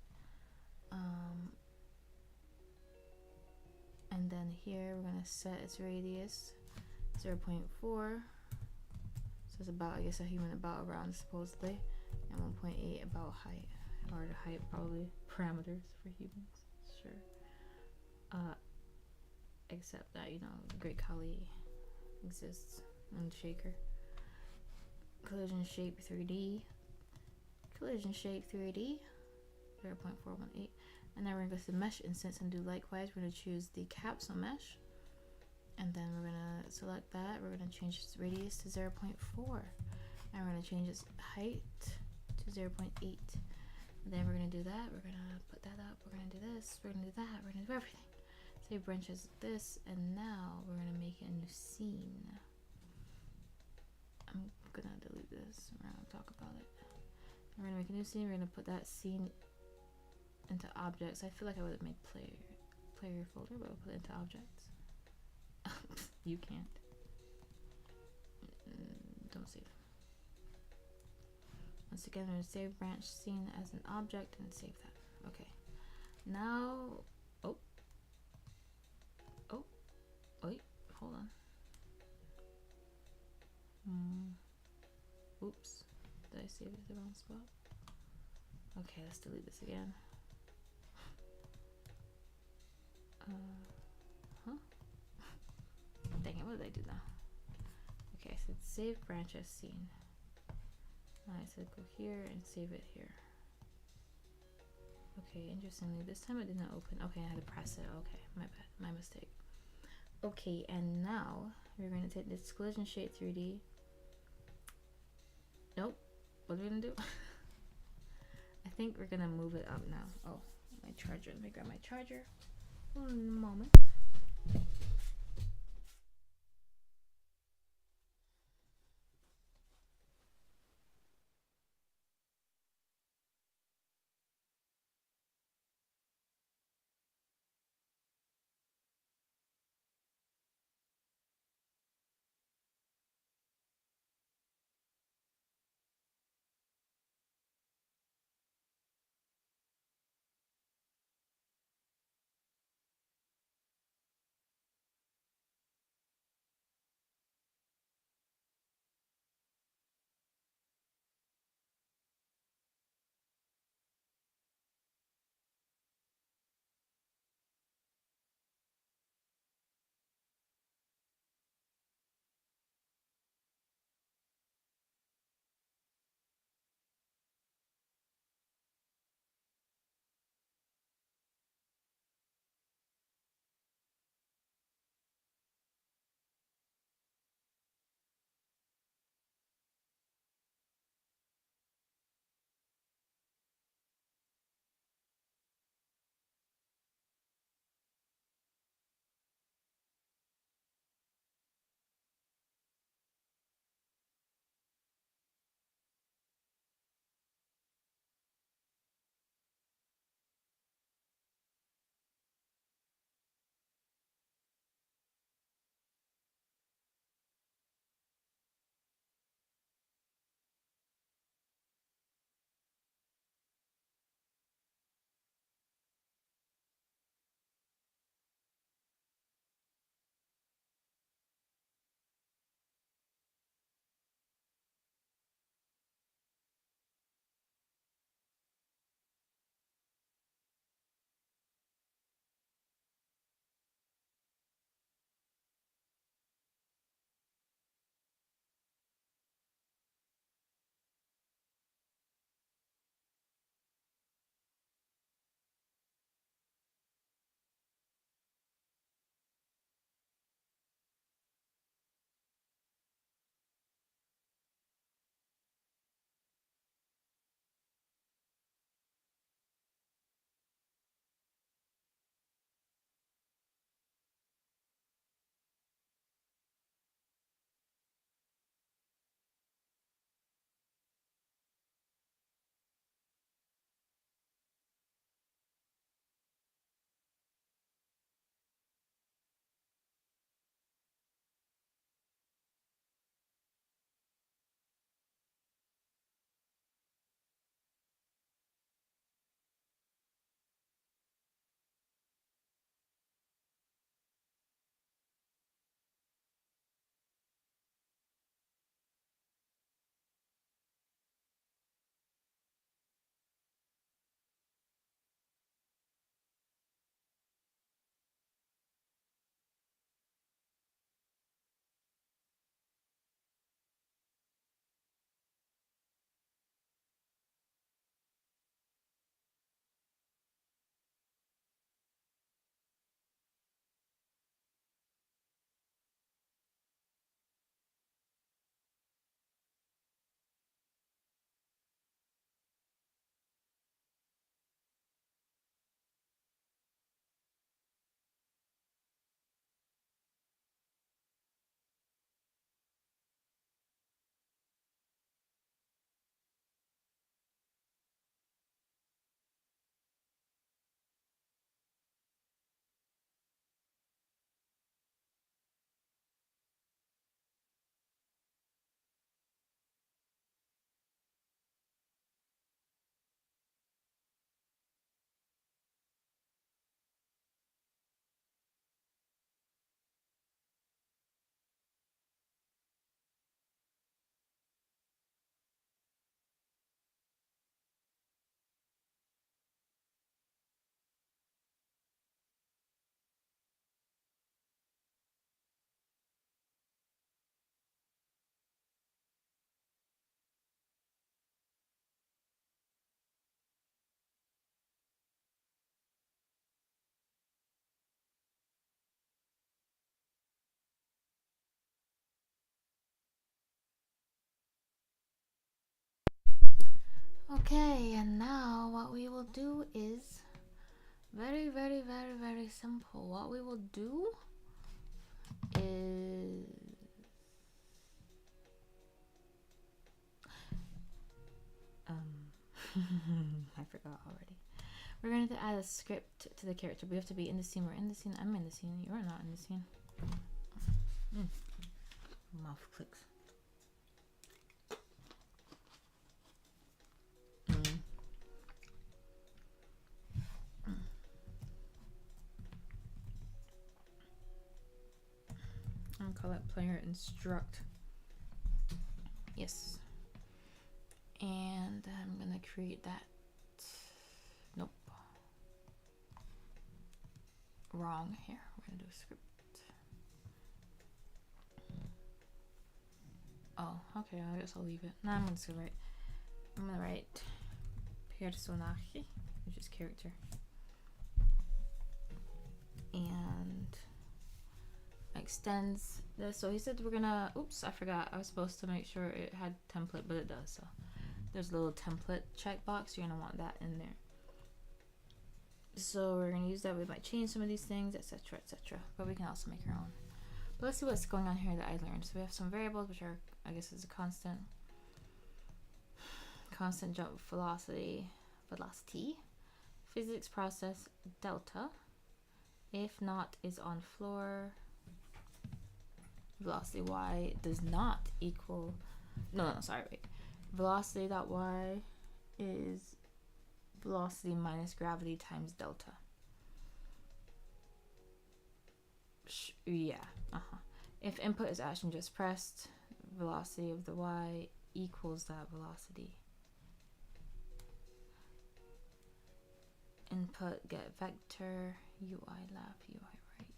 And then here we're gonna set its radius 0.4. So it's about, I guess, a human about around supposedly, and 1.8 about height, or the height probably parameters for humans. Sure. Except that, you know, the Great Kali exists in Shaker. Collision shape 3D. Collision shape 3D. 0.418. And then we're gonna go to the mesh instance and do likewise. We're gonna choose the capsule mesh. And then we're gonna select that. We're gonna change its radius to 0.4. And we're gonna change its height to 0.8. And then we're gonna do that. We're gonna put that up. We're gonna do this. We're gonna do that. We're gonna do everything. Save branches this, and now we're gonna make a new scene. I'm gonna delete this. We're gonna talk about it. We're gonna make a new scene. We're gonna put that scene into objects. I feel like I would have made player folder, but I'll put it into objects. You can't. Don't save. Once again, we're gonna save branch scene as an object and save that. Okay. Now, wait, hold on. Oops, did I save it at the wrong spot? Okay, let's delete this again. Dang it, what did I do now? Okay, I said save branch as scene. I said go here and save it here. Okay, interestingly, this time it didn't open. Okay, I had to press it. Okay, my bad, my mistake. Okay, and now we're going to take this collision shape 3D. Nope. What are we going to do? I think we're going to move it up now. Oh, my charger. Let me grab my charger. 1 moment. Okay, and now what we will do is very, very, very, very simple. What we will do is I forgot already. We're going to add a script to the character. We have to be in the scene. We're in the scene. I'm in the scene. You're not in the scene. Mouth clicks. I'm gonna call it player instruct. Yes. And I'm gonna create that. Nope. Wrong here. We're gonna do a script. Oh, okay. I guess I'll leave it. No, I'm just gonna write. I'm gonna write personaje, which is character, and extends this. So he said we're gonna. Oops, I forgot. I was supposed to make sure it had template, but it does. So there's a little template checkbox. You're gonna want that in there. So we're gonna use that. We might change some of these things, etc., etc. But we can also make our own. But let's see what's going on here that I learned. So we have some variables, which are, I guess, is a constant jump velocity, physics process delta. If not is on floor. Velocity y does not equal. No, sorry, wait. Velocity dot y is velocity minus gravity times delta. Yeah. If input is action just pressed, velocity of the y equals that velocity. Input get vector, UI left, UI right.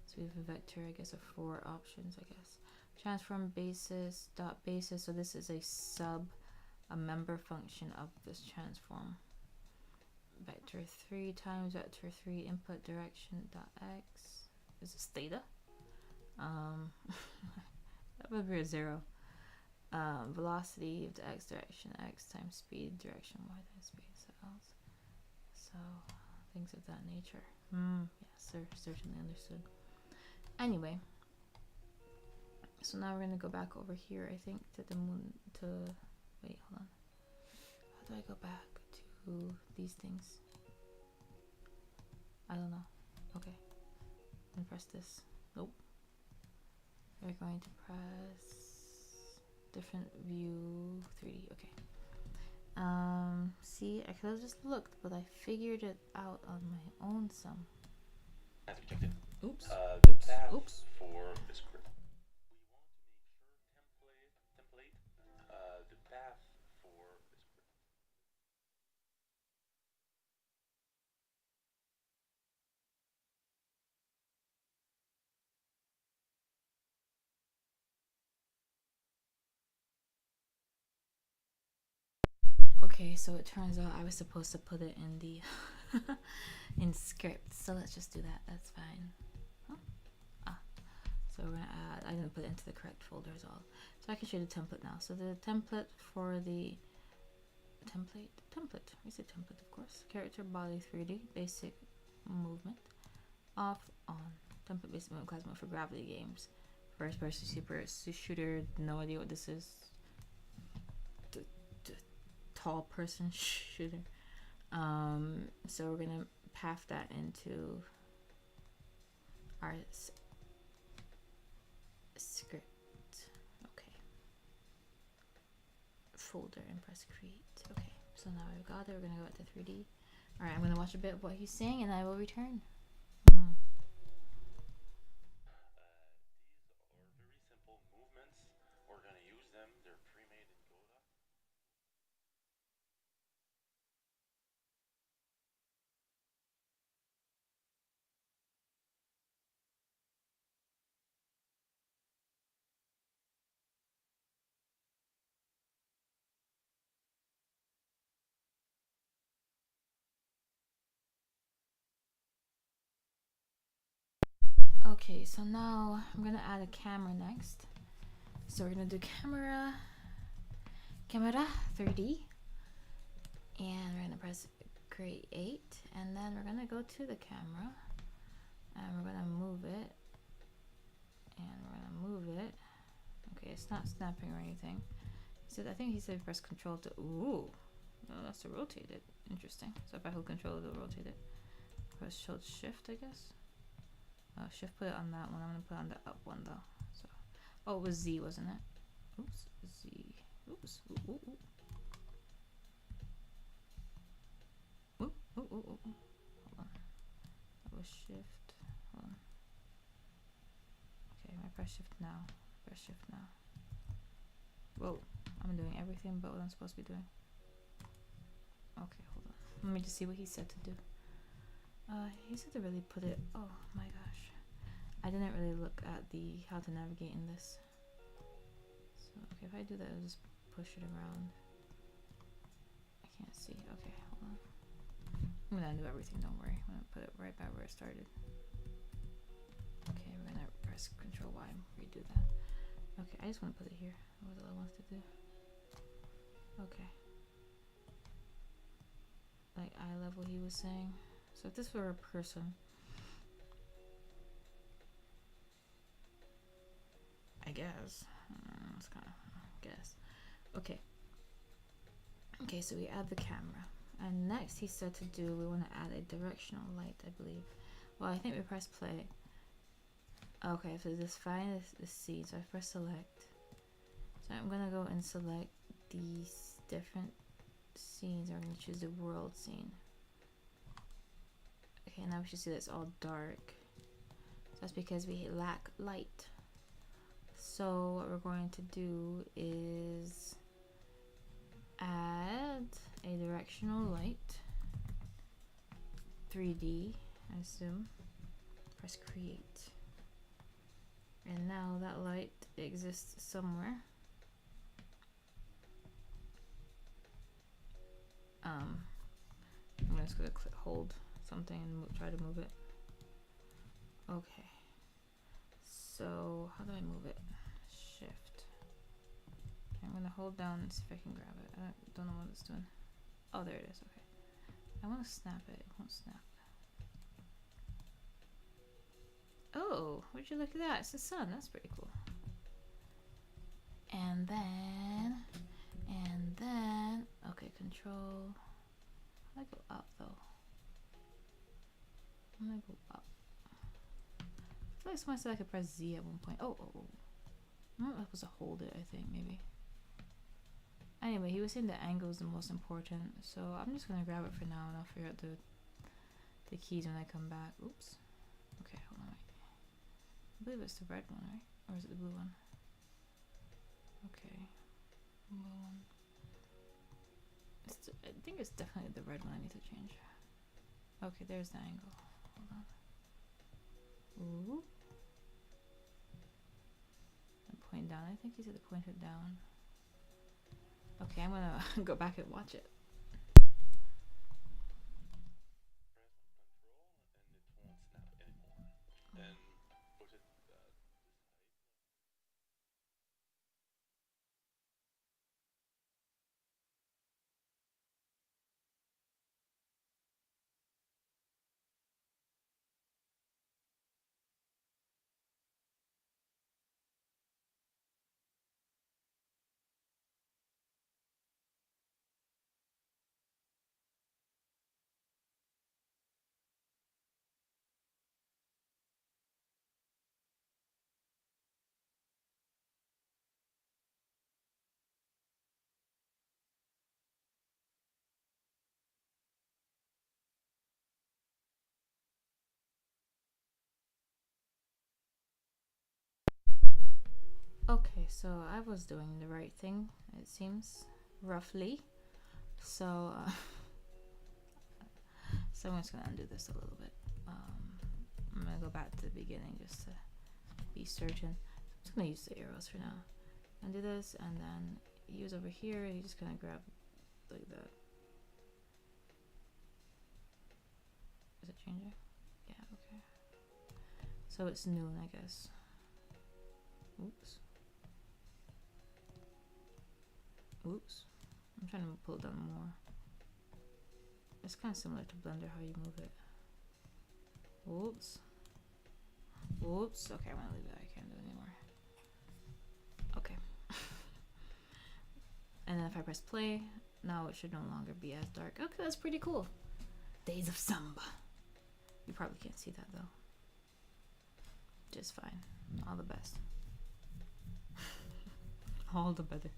So we have a vector, I guess, of 4 options, I guess. Transform basis dot basis. So this is a member function of this transform. Vector 3 times vector 3 input direction dot x. Is this theta? That would be a 0. Velocity of the x direction, x times speed, direction y times speed. So things of that nature. Yes, certainly understood. Anyway, so now we're gonna go back over here. I think to the moon. Wait, hold on. How do I go back to these things? I don't know. Okay, and press this. Nope. We're going to press different view 3D. Okay. See, I could have just looked, but I figured it out on my own some. That's rejected. Oops. The path for the script. We want to make sure template. The path for the script. Okay, so it turns out I was supposed to put it in the in script. So let's just do that. That's fine. So we're gonna add. I didn't put it into the correct folder as well. So I can show you the template now. So the template for the template. We say template, of course. Character body 3D basic movement off on template basic movement class mode for gravity games. First person super shooter. No idea what this is. Tall person shooter. So we're gonna path that into our script. Okay. Folder and press create. Okay. So now I've got it. We're gonna go to 3D. All right. I'm gonna watch a bit of what he's saying, and I will return. These are very simple movements. We're gonna use them. They're pre-made in Godot. Okay. So now I'm gonna add a camera next. So we're gonna do camera 3D. And we're gonna press create, and then we're gonna go to the camera, and we're gonna move it, and we're gonna move it. Okay, it's not snapping or anything. He said, I think he said press control to, ooh, no, that's to rotate it. Interesting. So if I hold control, it'll rotate it. Press hold shift, I guess. Shift put it on that one. I'm gonna put it on the up one though. So, oh, it was Z, wasn't it? Oops, Z. Oops. Ooh, ooh, ooh. Ooh, ooh, ooh, ooh. Hold on. That was shift. Hold on. Okay, I press shift now. Press shift now. Whoa, I'm doing everything but what I'm supposed to be doing. Okay, hold on. Let me just see what he said to do. He said to really put it. Oh my gosh, I didn't really look at the how to navigate in this. So okay, if I do that, I'll just push it around. I can't see. Okay, hold on. I'm gonna undo everything. Don't worry. I'm gonna put it right back where it started. Okay, we're gonna press Control Y and redo that. Okay, I just want to put it here. What was all I wanted to do? Okay. Like eye level, he was saying. So if this were a person, I guess. It's kind of guess. Okay. Okay, so we add the camera. And next he said to do, we want to add a directional light, I believe. Well, I think we press play. Okay, so just find the scene. So I press select. So I'm gonna go and select these different scenes. I'm gonna choose the world scene. Okay, now we should see that it's all dark. So that's because we lack light. So what we're going to do is add a directional light. 3D, I assume. Press create. And now that light exists somewhere. I'm just gonna hold something and try to move it. Okay. So how do I move it? Shift. I'm gonna hold down and see if I can grab it. I don't know what it's doing. Oh, there it is. Okay. I want to snap it. It won't snap. Oh, would you look at that? It's the sun. That's pretty cool. And then, okay, control. How do I go up though? I'm gonna go up. I feel like someone said I could press Z at one point. Oh. I'm not supposed to hold it, I think, maybe. Anyway, he was saying the angle is the most important, so I'm just gonna grab it for now and I'll figure out the keys when I come back. Oops. Okay, hold on, wait. I believe it's the red one, right? Or is it the blue one? Okay. Blue one. I think it's definitely the red one I need to change. Okay, there's the angle. Hold on. Ooh. And point down. I think he said to point it down. Okay, I'm gonna go back and watch it. Okay, so I was doing the right thing, it seems, roughly. So, so I'm just gonna undo this a little bit. I'm gonna go back to the beginning just to be certain. I'm just gonna use the arrows for now. Undo this, and then use over here. You just gonna grab like that. Is it changing? Yeah. Okay. So it's noon, I guess. Oops. Oops. I'm trying to pull it down more. It's kind of similar to Blender how you move it. Whoops. Whoops. Okay, I'm gonna leave that. I can't do it anymore. Okay. And then if I press play, now it should no longer be as dark. Okay, that's pretty cool. Days of Samba. You probably can't see that though. Just fine. All the best. All the better.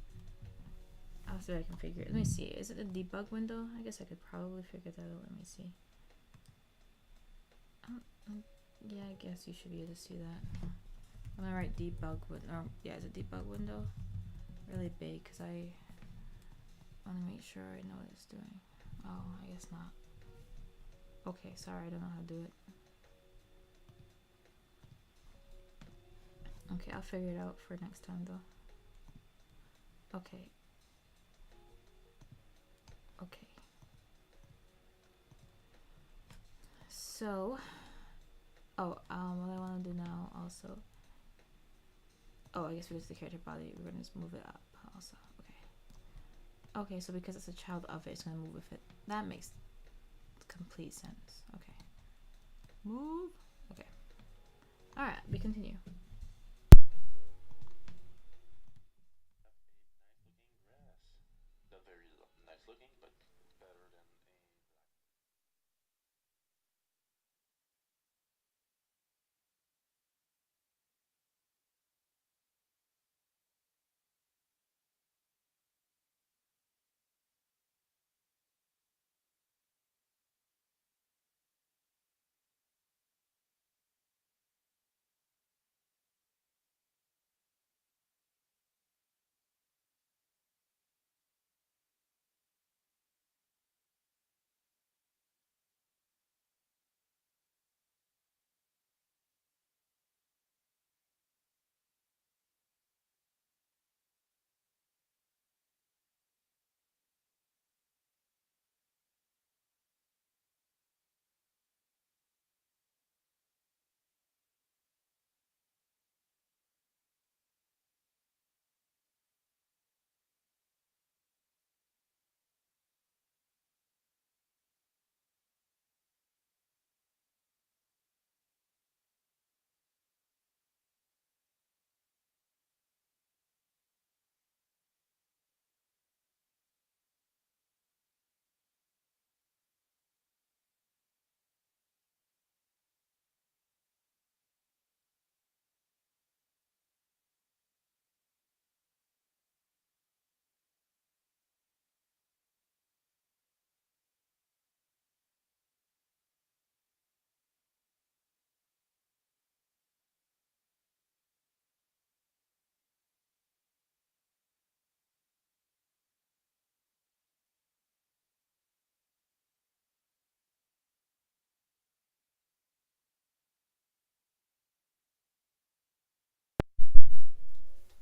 I'll see if I can figure it. Let me see. Is it a debug window? I guess I could probably figure that out. Let me see. Yeah, I guess you should be able to see that. I'm gonna write debug window. Yeah, it's a debug window. Really big because I want to make sure I know what it's doing. Oh, I guess not. Okay, sorry, I don't know how to do it. Okay, I'll figure it out for next time though. Okay. Okay. So, what I want to do now also. Oh, I guess because the character body, we're gonna just move it up also. Okay. Okay, so because it's a child of it, it's gonna move with it. That makes complete sense. Okay. Move. Okay. All right, we continue. Not very nice looking, but better than a black.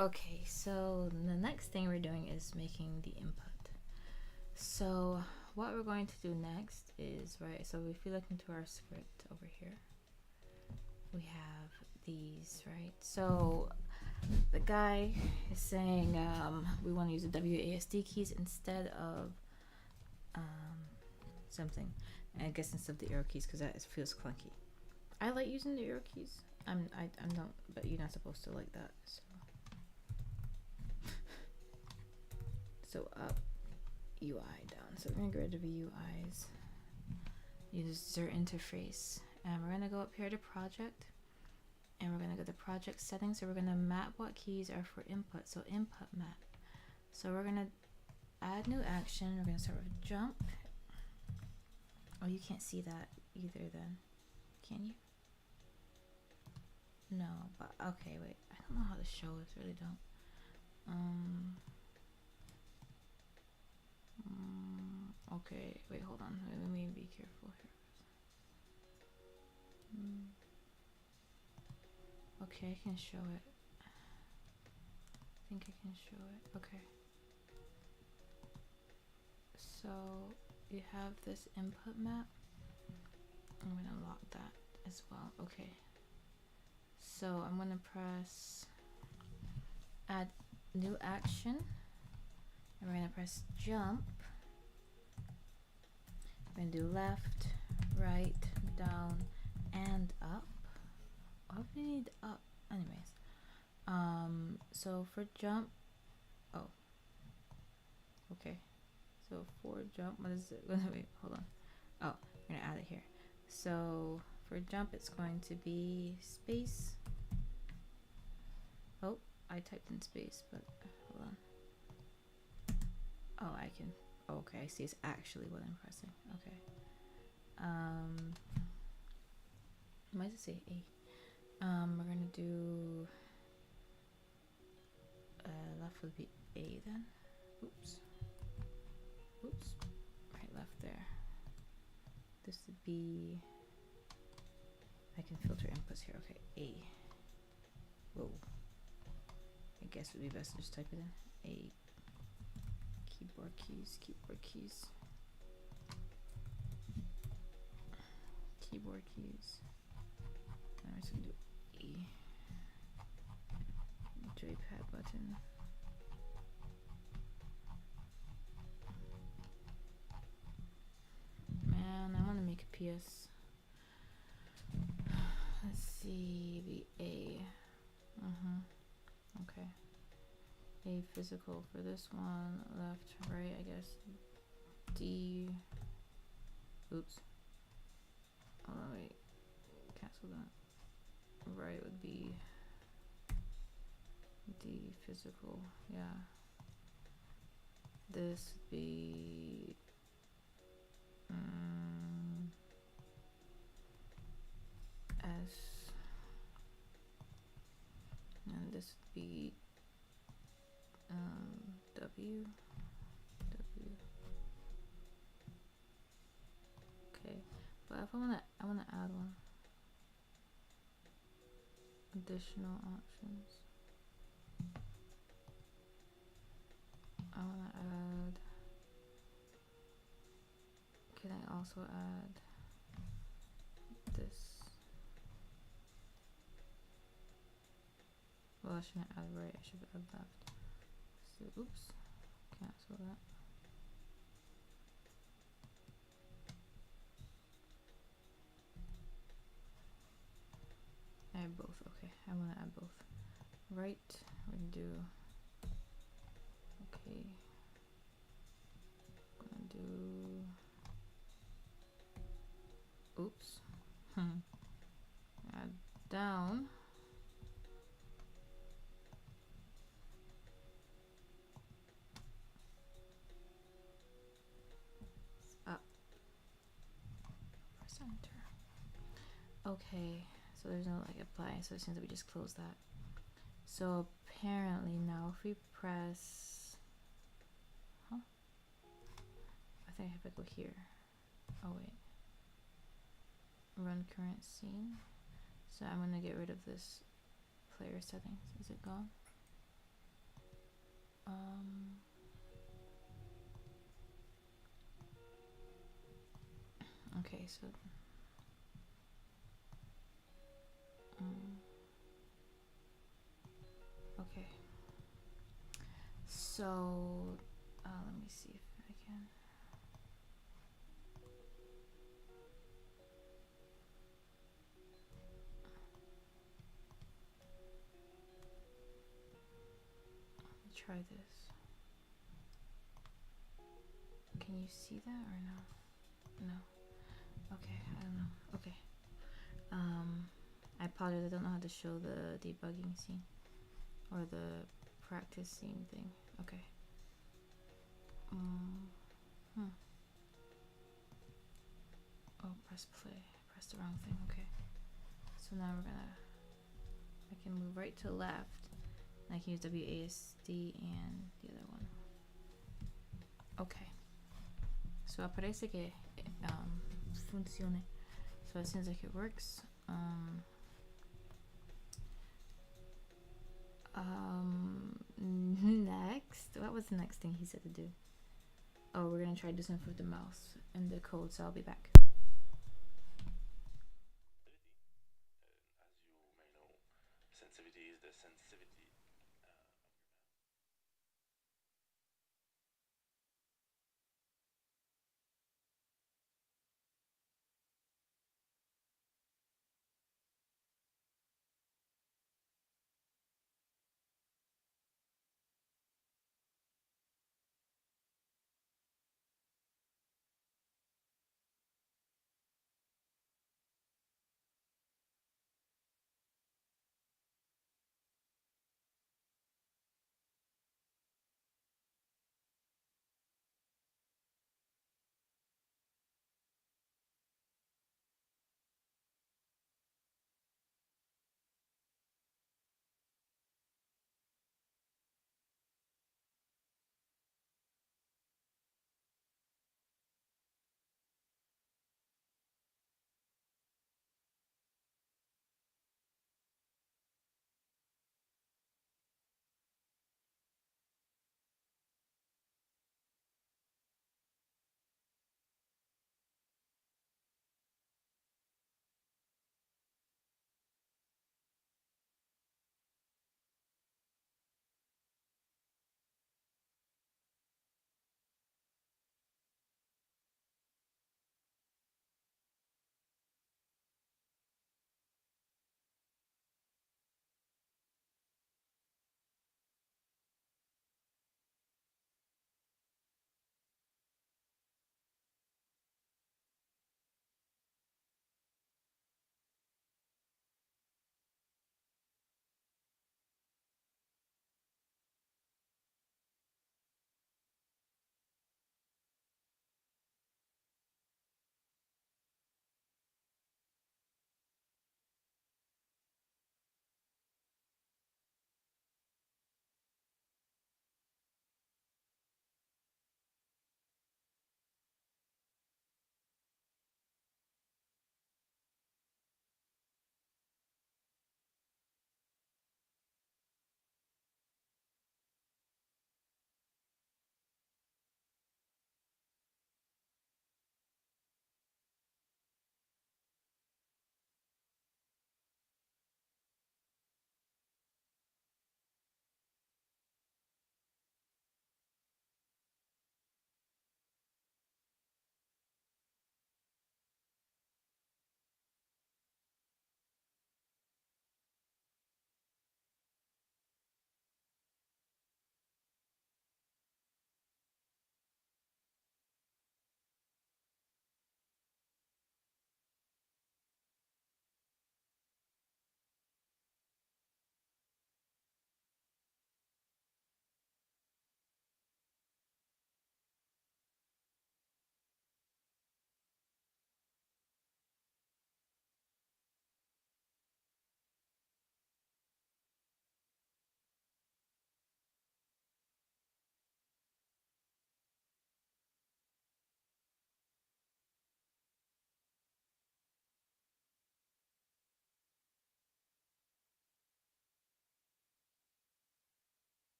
Okay, so the next thing we're doing is making the input. So what we're going to do next is, right, so if you look into our script over here, we have these, right? So the guy is saying we want to use the WASD keys instead of something. And I guess instead of the arrow keys because that feels clunky. I like using the arrow keys. I'm not, but you're not supposed to like that. So up, UI down. So we're gonna get rid of UIs. User interface, and we're gonna go up here to project, and we're gonna go to project settings. So we're gonna map what keys are for input. So input map. So we're gonna add new action. We're gonna start with jump. Oh, you can't see that either then, can you? No, but okay, wait. I don't know how to show this, really don't. Okay, wait, hold on. Let me be careful here. Okay, I can show it. I think I can show it. Okay. So you have this input map. I'm gonna lock that as well. Okay. So I'm gonna press add new action. And we're gonna press jump. We're gonna do left, right, down, and up. Why would we need up? Anyways. So for jump, oh, okay. So for jump, what is it? Wait, hold on. Oh, we're gonna add it here. So for jump, it's going to be space. Oh, I typed in space, but hold on. Oh, I can. Oh, okay, I see. It's actually what I'm pressing. Okay. Why does it say A? We're gonna do left would be A then. Oops. Oops. Right, left there. This would be. I can filter inputs here. Okay, A. Whoa. I guess it would be best to just type it in. A. Keyboard keys. Keyboard keys. Keyboard keys. I'm just gonna do E. Joypad button. Man, I want to make a PS. Let's see, the A. Okay. A physical for this one. Left, right, I guess. D. Oops. Oh, wait. Cancel that. Right would be D physical. Yeah. This would be. S. And this would be W. Okay, but if I wanna add one. Additional options. I wanna add. Can I also add this? Well, I shouldn't add right. I should add left. So, oops. Cancel that. I have both. Okay, I want to add both. Right, we're gonna do. Okay, gonna do. Oops. Add down. Up. Press enter. Okay, so there's no like apply, so it seems that we just close that. So apparently now if we press, I think I have to go here. Oh wait, run current scene. So I'm gonna get rid of this player settings. Is it gone? Okay, so okay. So let me see if I can. Let me try this. Can you see that or no? No. Okay, I don't know. Okay. I apologize. I don't know how to show the debugging scene or the practice scene thing. Okay. Oh, press play. Press the wrong thing. Okay. So now I can move right to left. And I can use WASD and the other one. Okay. So aparece que funcione. So it seems like it works. Next, what was the next thing he said to do? Oh, we're gonna try to do something with the mouse and the code, so I'll be back. As you may know, sensitivity is the sensitivity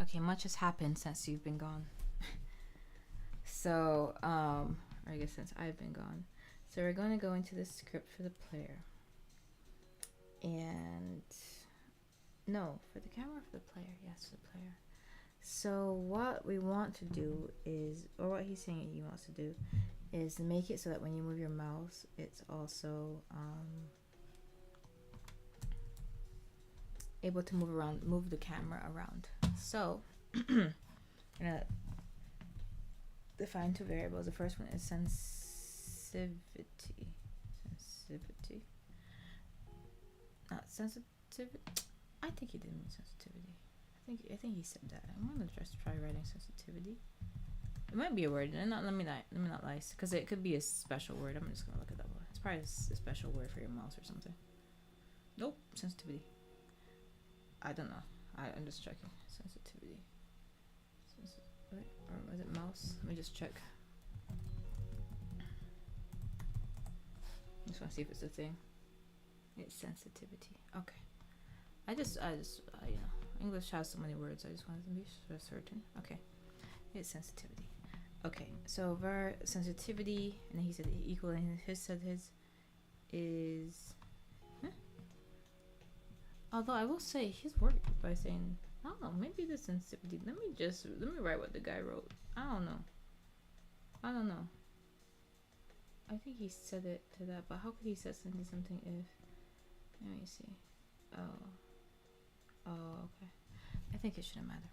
Okay, much has happened since you've been gone. So, I guess since I've been gone. So we're going to go into the script for the player. And no, for the camera, for the player. Yes, for the player. So what we want to do is, or what he's saying he wants to do, is make it so that when you move your mouse, it's also able to move the camera around. So I'm gonna define two variables. The first one is sensitivity. Not sensitivity. I think he didn't mean sensitivity. I think he said that. I'm gonna just try writing sensitivity. It might be a word. Let me not lie, because it could be a special word. I'm just gonna look at that one. It's probably a special word for your mouse or something. Nope, sensitivity. I don't know. I'm just checking sensitivity. Wait, or is it mouse? Let me just check. Just want to see if it's a thing. It's sensitivity. Okay. I just you know, English has so many words. I just wanted to be certain. Okay. It's sensitivity. Okay. So var sensitivity, and then he said equal, and his said his is. Although I will say he's worked by saying, I don't know, maybe the sensitivity. Let me write what the guy wrote. I don't know. I think he said it to that, but how could he say something if? Let me see. Oh, okay. I think it shouldn't matter.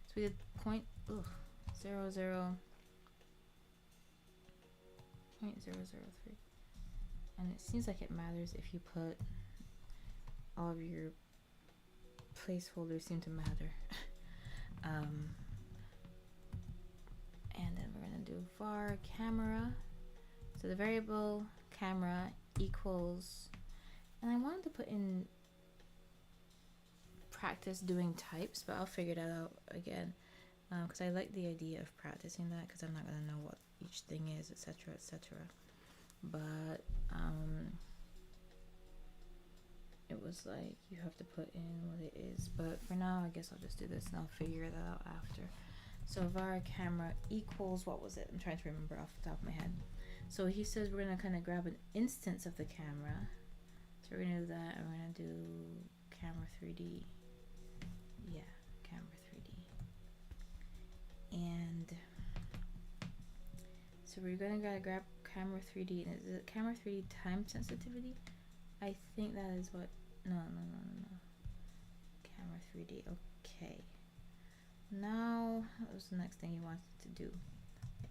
So we did 0.003, and it seems like it matters if you put all of your placeholders seem to matter. And then we're gonna do var camera. So the variable camera equals, and I wanted to put in practice doing types, but I'll figure that out again, because I like the idea of practicing that, because I'm not gonna know what each thing is, etc., etc. But it was like you have to put in what it is, but for now I guess I'll just do this and I'll figure that out after. So var camera equals, what was it? I'm trying to remember off the top of my head. So he says we're gonna kind of grab an instance of the camera, so we're gonna do that, and we're gonna do camera 3D. Yeah, camera 3D. And so we're gonna grab camera 3D, and is it camera 3D time sensitivity? I think that is what. No. Camera 3D. Okay. Now, what was the next thing he wanted to do?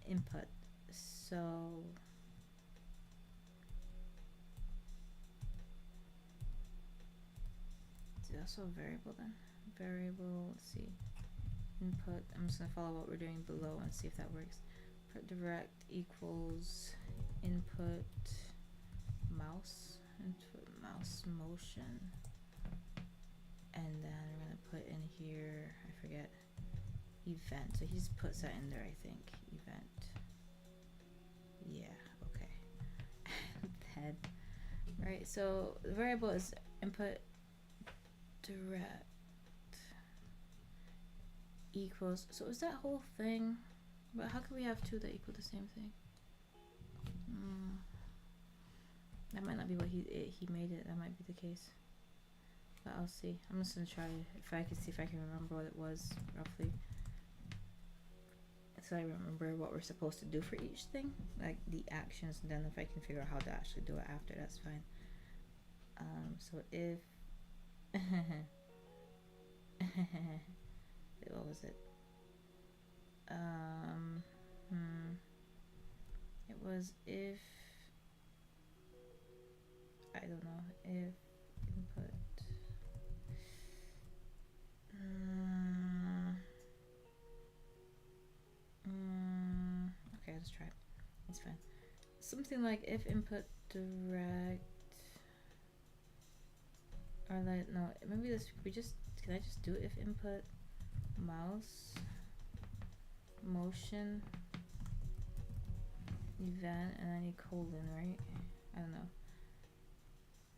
Input. So is also a variable then? Variable. Let's see. Input. I'm just gonna follow what we're doing below and see if that works. Put direct equals input mouse. Input mouse motion, and then we're gonna put in here, I forget, event. So he just puts that in there, I think. Event. Yeah, okay. Then, right, so the variable is input direct equals, so is that whole thing, but how can we have two that equal the same thing? That might not be what he made it. That might be the case, but I'll see. I'm just gonna try if I can see if I can remember what it was roughly, so I remember what we're supposed to do for each thing, like the actions, and then if I can figure out how to actually do it after, that's fine. So if what was it? It was if, I don't know, if input okay, let's try it. It's fine. Something like if input direct, or like, no, maybe this, can I just do if input mouse motion event, and I need colon, right? I don't know.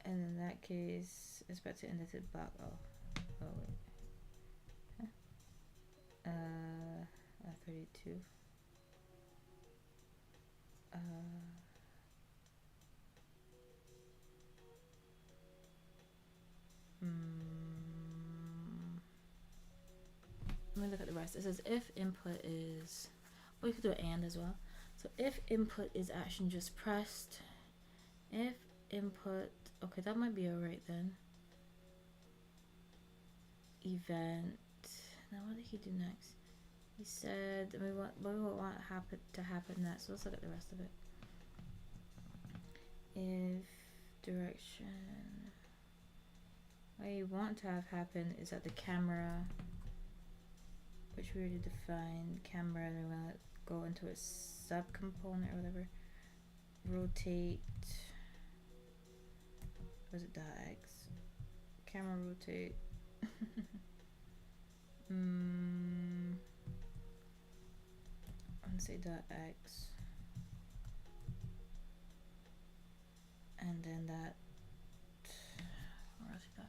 And in that case, it's better to indexed block. Oh wait. Huh? to. Let me look at the rest. It says if input is, well, you could do an and as well. So if input is action just pressed, if input, okay, that might be alright then. Event. Now what did he do next? He said we want to happen next. So let's look at the rest of it. If direction, what you want to have happen is that the camera, which we already defined, camera, and we're gonna go into a subcomponent or whatever. Rotate. Was it .x? Camera rotate. I'm gonna say .x. And then that. Where else .x?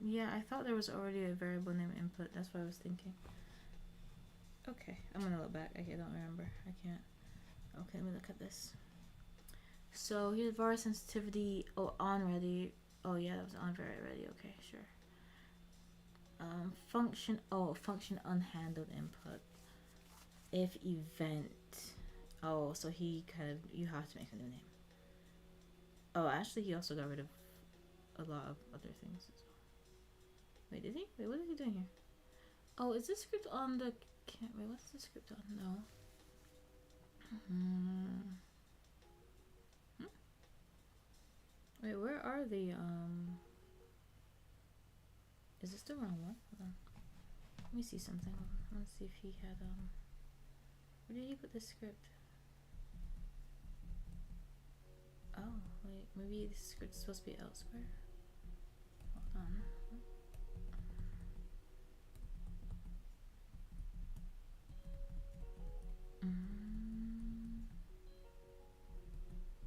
Yeah, I thought there was already a variable name input. That's what I was thinking. Okay, I'm gonna look back. I don't remember. I can't. Okay, let me look at this. So here's var sensitivity. Oh, on ready. Oh yeah, that was on very ready. Okay, sure. Function. Oh, function unhandled input. If event. Oh, so he kind of, you have to make a new name. Oh, actually, he also got rid of a lot of other things as well. Wait, did he? Wait, what is he doing here? Oh, is this script on the? Wait, what's the script on? No. Wait, where are the Is this the wrong one? Hold on. Let me see something. I want to see if he had where did he put the script? Oh, wait, maybe the script's supposed to be elsewhere. Hold on.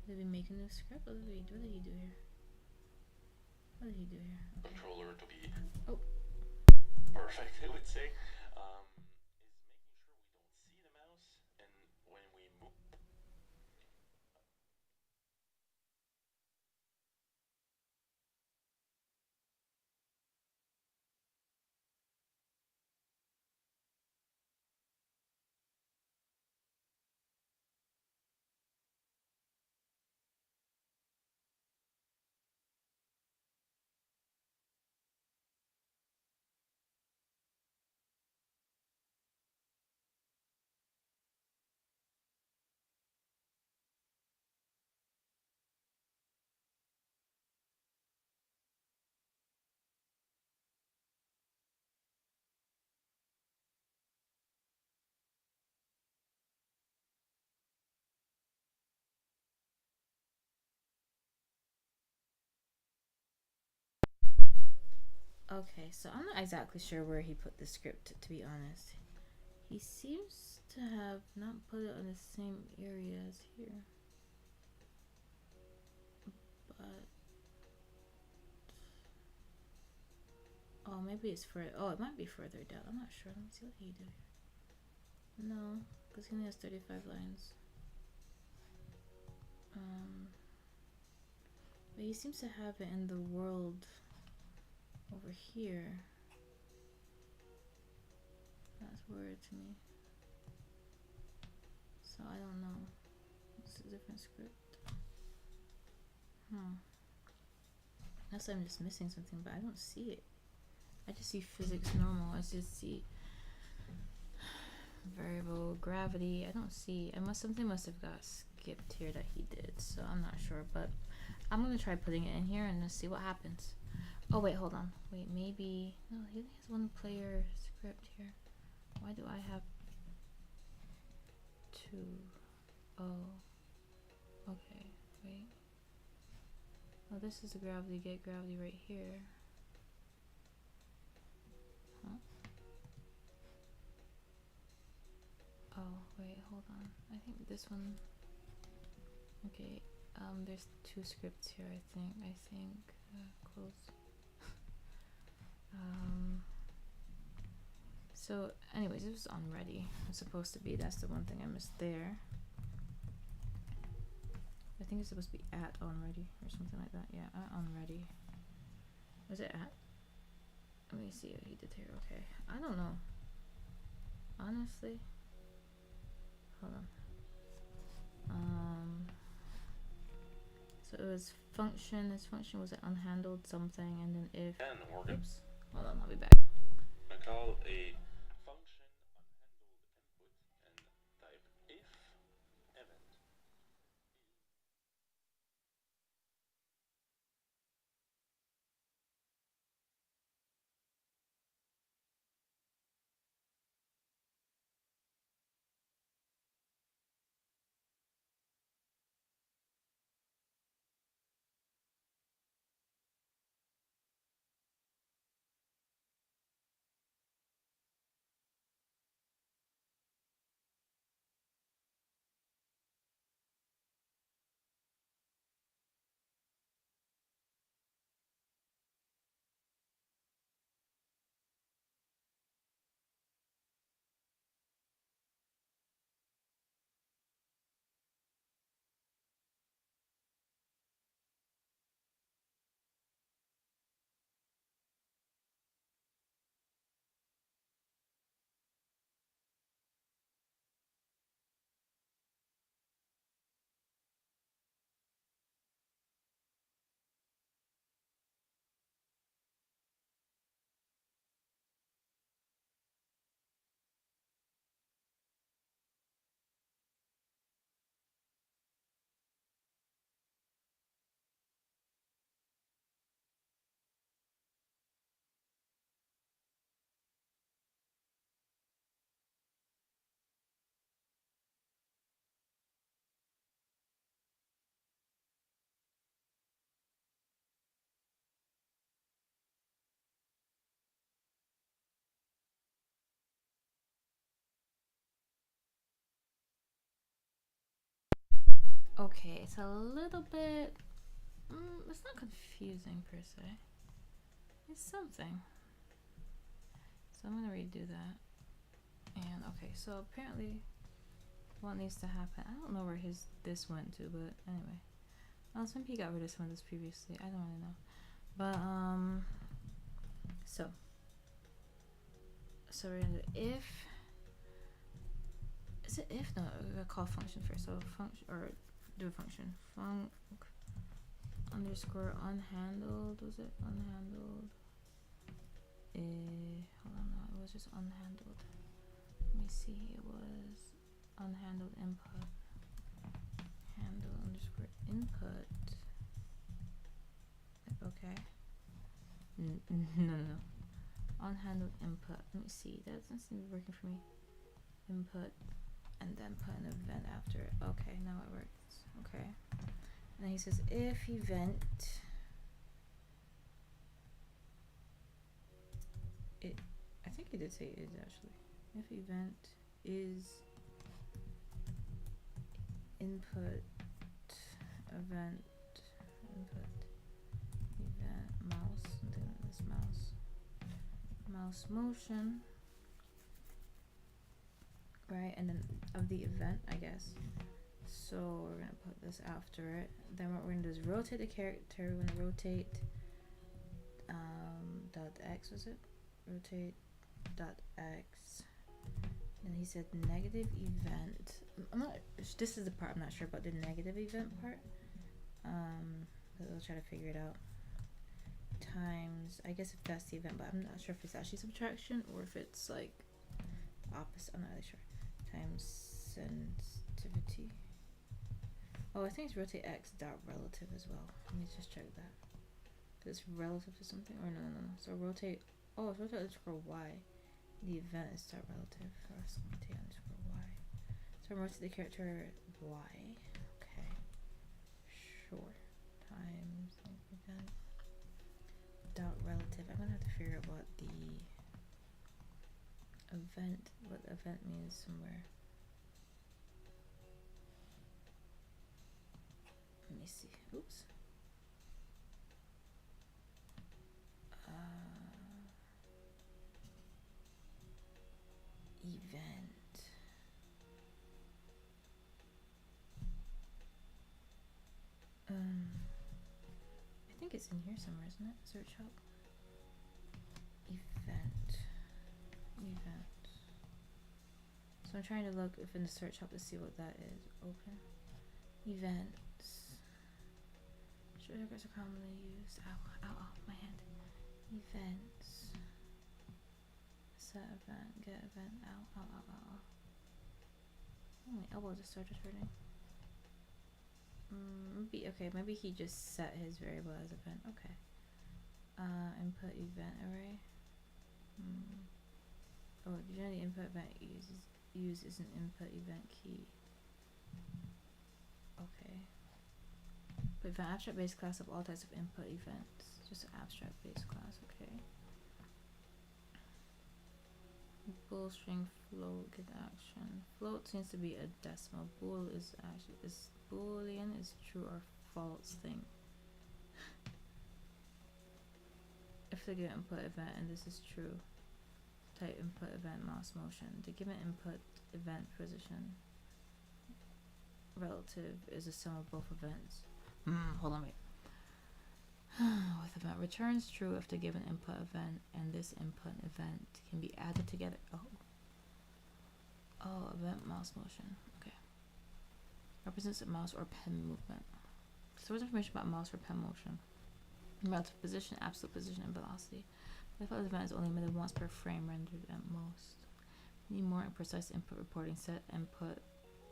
Did we make a new script? What did he do here? What did he do here? Okay. Controller to be perfect, I would say. Okay, so I'm not exactly sure where he put the script, to be honest. He seems to have not put it on the same area as here. But oh, maybe it's further. Oh, it might be further down. I'm not sure. Let me see what he did here. No, because he only has 35 lines. But he seems to have it in the world over here. That's weird to me. So I don't know. It's a different script. Unless I'm just missing something, but I don't see it. I just see physics normal. I just see variable gravity. I don't see. Something must have got skipped here that he did. So I'm not sure, but I'm gonna try putting it in here and let's see what happens. Oh wait, hold on. Wait, maybe no. He only has one player script here. Why do I have two? Oh, okay. Wait. Oh, this is the gravity. Get gravity right here. Huh? Oh, wait, hold on. I think this one. Okay. There's two scripts here. I think. Close. So, anyways, it was on ready. It's supposed to be. That's the one thing I missed there. I think it's supposed to be at on ready or something like that. Yeah, at on ready. Was it at? Let me see what he did here. Okay, I don't know. Honestly, hold on. So it was function. This function was an unhandled something, and then if. And we're gonna Oops. Hold on. I'll be back. call a function unhandled input and type if event. Okay, it's a little bit. It's not confusing per se. It's something. So I'm gonna redo that. And okay, so apparently, what needs to happen? I don't know where this went to, but anyway. So maybe he got rid of some of this previously. I don't really know. But so we're gonna do if. Is it if? No, we're gonna call function first. So function or do a function. Func underscore unhandled. Was it unhandled? Hold on, no, it was just unhandled. Let me see. It was unhandled input. Handle underscore input. Okay. No. Unhandled input. Let me see. That doesn't seem to be working for me. Input and then put an event after it. Okay, now it works. Okay. And then he says if event it, I think he did say is actually. If event is input event mouse, something like this, mouse motion, right? And then of the event, I guess. So we're gonna put this after it. Then what we're gonna do is rotate the character. We're gonna rotate dot x, was it? Rotate dot x. And he said negative event. I'm not. This is the part I'm not sure about, the negative event part. But we'll try to figure it out. Times, I guess if that's the event, but I'm not sure if it's actually subtraction or if it's like opposite. I'm not really sure. Times sensitivity. Oh, I think it's rotate x dot relative as well. Let me just check that. It's relative to something, or no. So rotate. Oh, it's rotate underscore y. The event is dot relative. Or rotate underscore y. So I'm rotate the character y. Okay. Sure. Times event dot relative. I'm gonna have to figure out what event means somewhere. Let me see. Oops. it's in here somewhere, isn't it? Search hub. Event. So I'm trying to look if in the search hub to see what that is. Open. Events. Show records are commonly used. Ow, my hand. Events. Set event. Get event. Ow. Oh, my elbow just started hurting. Maybe he just set his variable as event. Okay. Input event array. Oh, generally input event uses an input event key. Okay. But event abstract base class of all types of input events. Just an abstract base class, okay. Bool string float get action. Float seems to be a decimal. Bool is Boolean is true or false thing. If the given input event and this is true, type input event mouse motion. The given input event position relative is a sum of both events. Hold on, wait. With event returns true if the given input event and this input event can be added together. Oh, event mouse motion. Okay. Represents a mouse or pen movement. Stores information about mouse or pen motion. Relative position, absolute position, and velocity. The default event is only emitted once per frame rendered at most. We need more and precise input reporting. Set input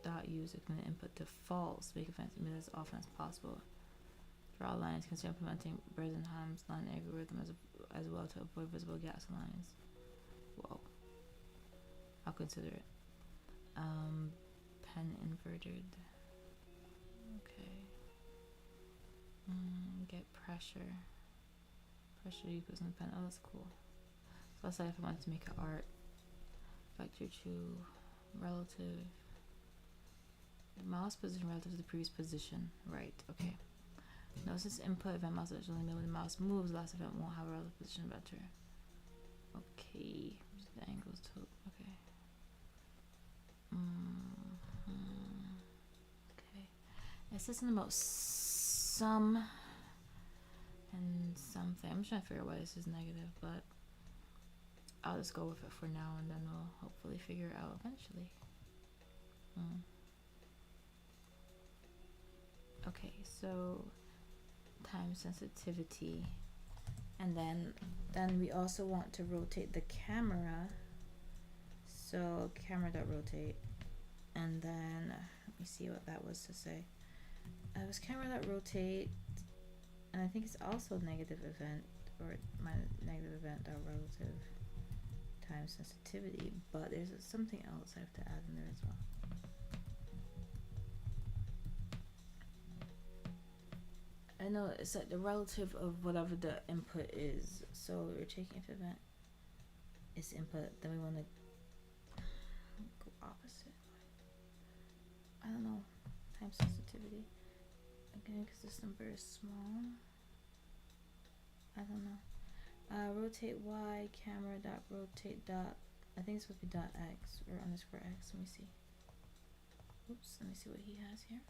dot use command input to false. Make events emit as often as possible. Draw lines. Consider implementing Bresenham's line algorithm as well to avoid visible gaps in lines. Whoa. I'll consider it. Pen inverted. Okay. Get pressure. Pressure equals in the pen. Oh, that's cool. So let's say if I wanted to make an art. Vector to relative. Mouse position relative to the previous position. Right, okay. Now since input event mouse is only made when the mouse moves, the last event won't have a relative position vector. Okay. The angles to okay. Okay. It says something about some and something. I'm just trying to figure out why this is negative, but I'll just go with it for now and then we'll hopefully figure it out eventually. Okay, so time sensitivity, and then we also want to rotate the camera. So camera.rotate, and then let me see what that was to say. It was camera.rotate, and I think it's also negative event or my negative event relative time sensitivity, but there's something else I have to add in there as well. I know it's like the relative of whatever the input is. So we're taking if event is input, then we want to go opposite. I don't know. Time sensitivity. Again, because this number is small. I don't know. Rotate Y, camera dot rotate dot. I think it's supposed to be dot X or underscore X. Let me see. Oops. Let me see what he has here.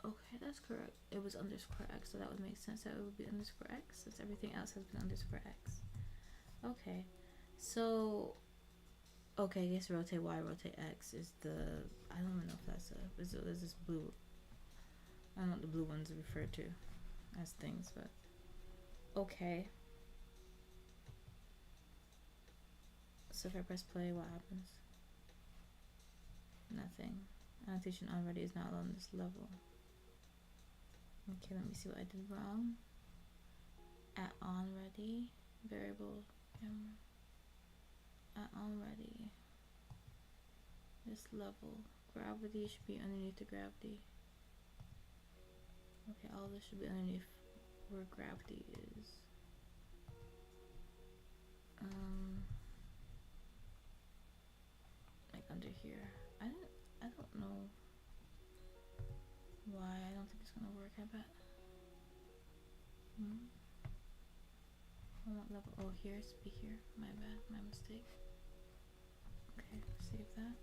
Okay, that's correct. It was underscore X, so that would make sense that it would be underscore X since everything else has been underscore X. Okay, so okay, I guess rotate Y, rotate X is the, I don't even know if that's is this blue. I don't know what the blue ones refer to as things, but okay. So if I press play, what happens? Nothing. Annotation already is not on this level. Okay, let me see what I did wrong. At on ready, variable camera. At on ready. This level. Gravity should be underneath the gravity. Okay, all this should be underneath where gravity is. Like under here. I don't know why. I don't think it's gonna work, I bet. What level? Oh, here. It's be here. My bad. My mistake. Okay, save that.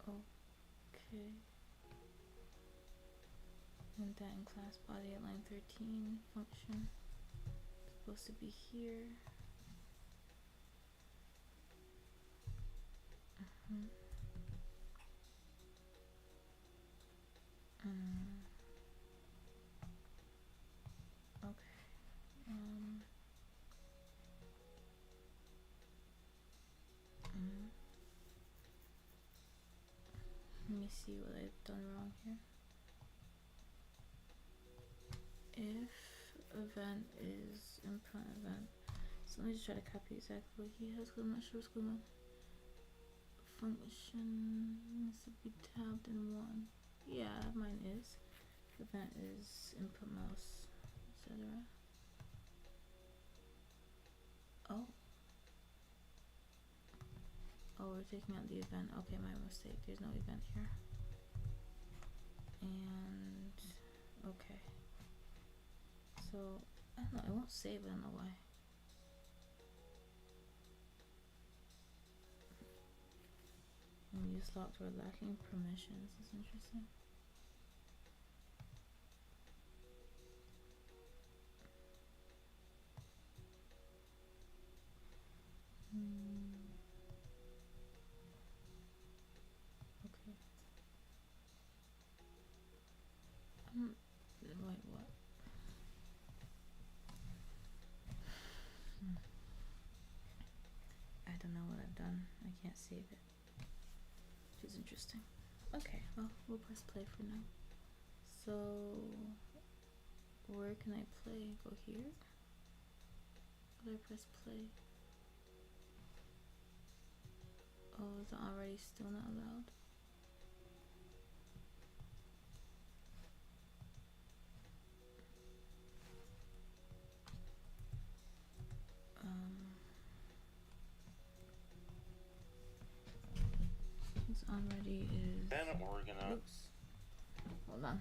Okay. And that in class body at line 13. Function. It's supposed to be here. Okay. Let me see what I've done wrong here. If event is input event, so let me just try to copy exactly what he has because I'm not sure what's going on. Function needs to be tabbed in one. Yeah, mine is. Event is input mouse, etc. Oh. Oh, we're taking out the event. Okay, my mistake. There's no event here. And okay. So I don't know. I won't save. I don't know why. And use locked. We're lacking permissions. That's interesting. Okay. Wait, what? I don't know what I've done. I can't save it. Which is interesting. Okay, well, we'll press play for now. So, where can I play? Go here? How do I press play? Oh, is it already still not allowed? It's already is. Then we're gonna. Oops. Hold on.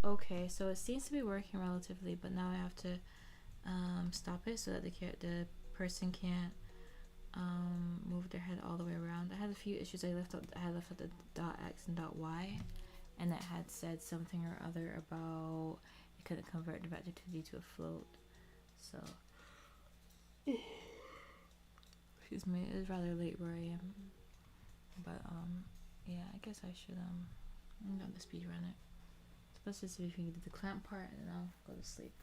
Okay, so it seems to be working relatively, but now I have to stop it so that the person can't move their head all the way around. I had a few issues. I had left out the dot x and dot y, and it had said something or other about it couldn't convert the vector 2D to a float. So, excuse me, it's rather late where I am, but yeah, I guess I should I'm gonna speed run it. Let's just see if we can do the clamp part, and then I'll go to sleep.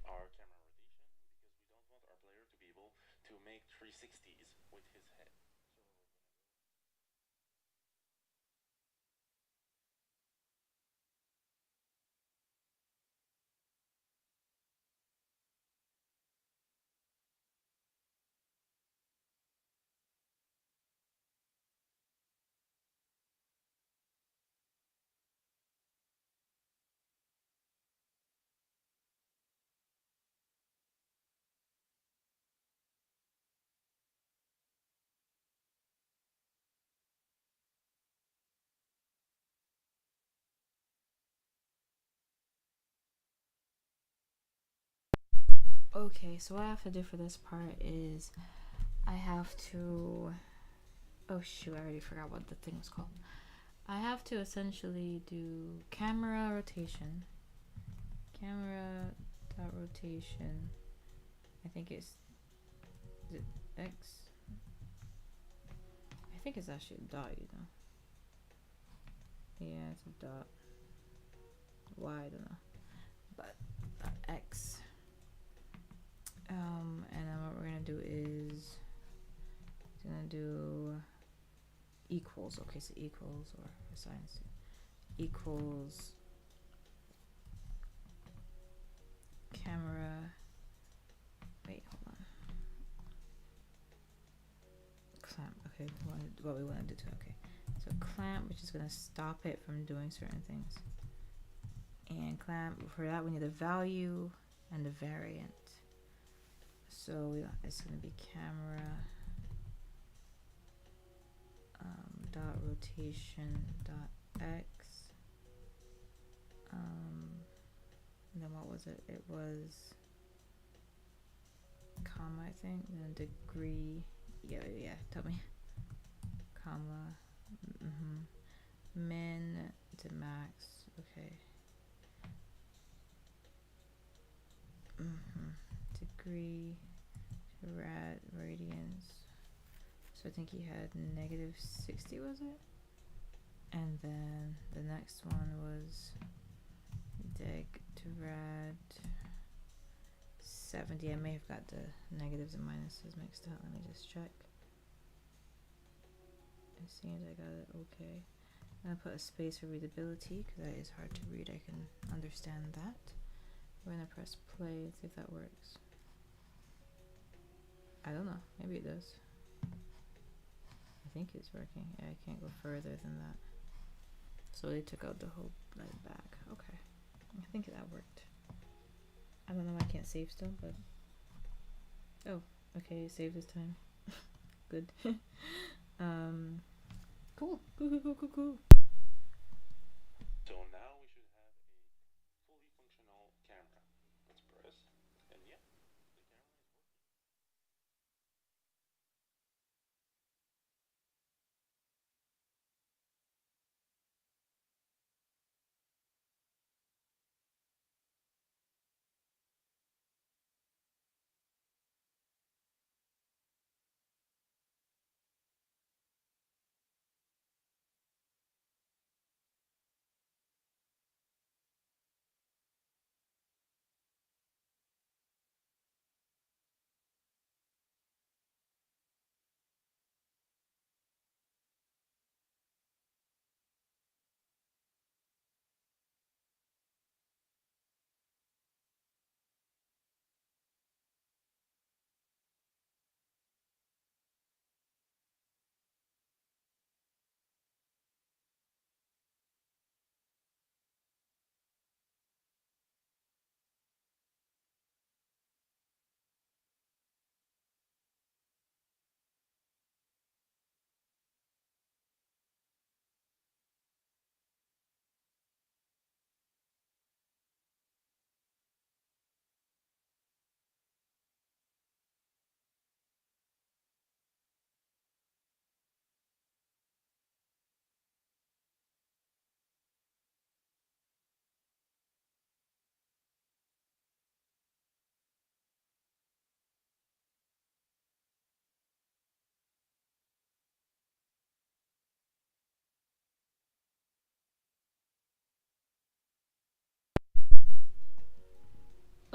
Our camera rotation because we don't want our player to be able to make 360s with his head. Okay, so what I have to do for this part is I have to. Oh shoot, I already forgot what the thing was called. I have to essentially do camera rotation. Camera dot rotation. I think it's. Is it X? I think it's actually a dot, you know. Yeah, it's a dot. Y, I don't know. But X. And then what we're gonna do is gonna do equals. Okay, so equals or assigns equals camera. Wait, hold on. Clamp. Okay, what we want to do to. Okay, so clamp, which is gonna stop it from doing certain things. And clamp, for that we need a value and a variant. So it's gonna be camera dot rotation dot x. And then what was it? It was comma, I think, and then degree. Yeah, tell me. Comma. Min to max. Okay. Degree to radians. So I think he had -60, was it? And then the next one was deg to rad 70. I may have got the negatives and minuses mixed up. Let me just check. It seems I got it okay. I'm gonna put a space for readability because that is hard to read. I can understand that. We're gonna press play and see if that works. I don't know. Maybe it does. I think it's working. Yeah, I can't go further than that. So they took out the whole light back. Okay. I think that worked. I don't know why I can't save still, but... Oh, okay, save this time. Good. Cool. Cool. So now we should have a fully functional camera. Let's press, and yeah, the camera is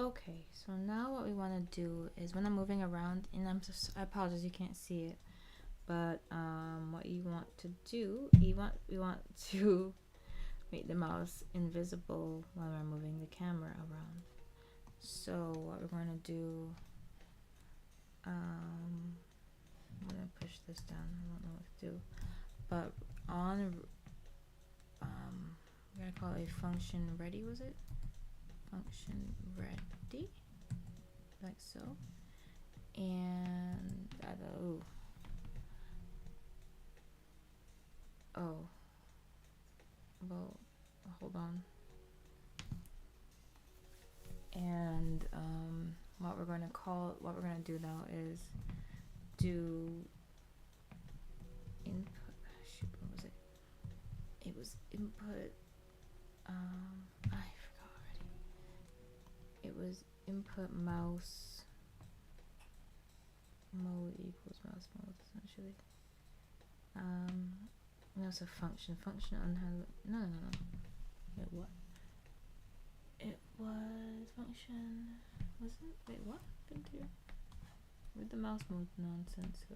Okay, so now what we want to do is when I'm moving around, and I apologize, you can't see it, but what you want to do, we want to make the mouse invisible when we're moving the camera around. So what we're going to do, I'm gonna push this down. I don't know what to do, but on we're gonna call it a function ready. Was it function ready? Like so. And oh, well, hold on. And what we're gonna do now is do input. Shoot, what was it? It was input. I forgot already. It was input mouse mode equals mouse mode essentially. No, it's a function. Function unhandled. No. Wait, what? It was function. Was it? Wait, what happened here? With the mouse mode nonsense. So,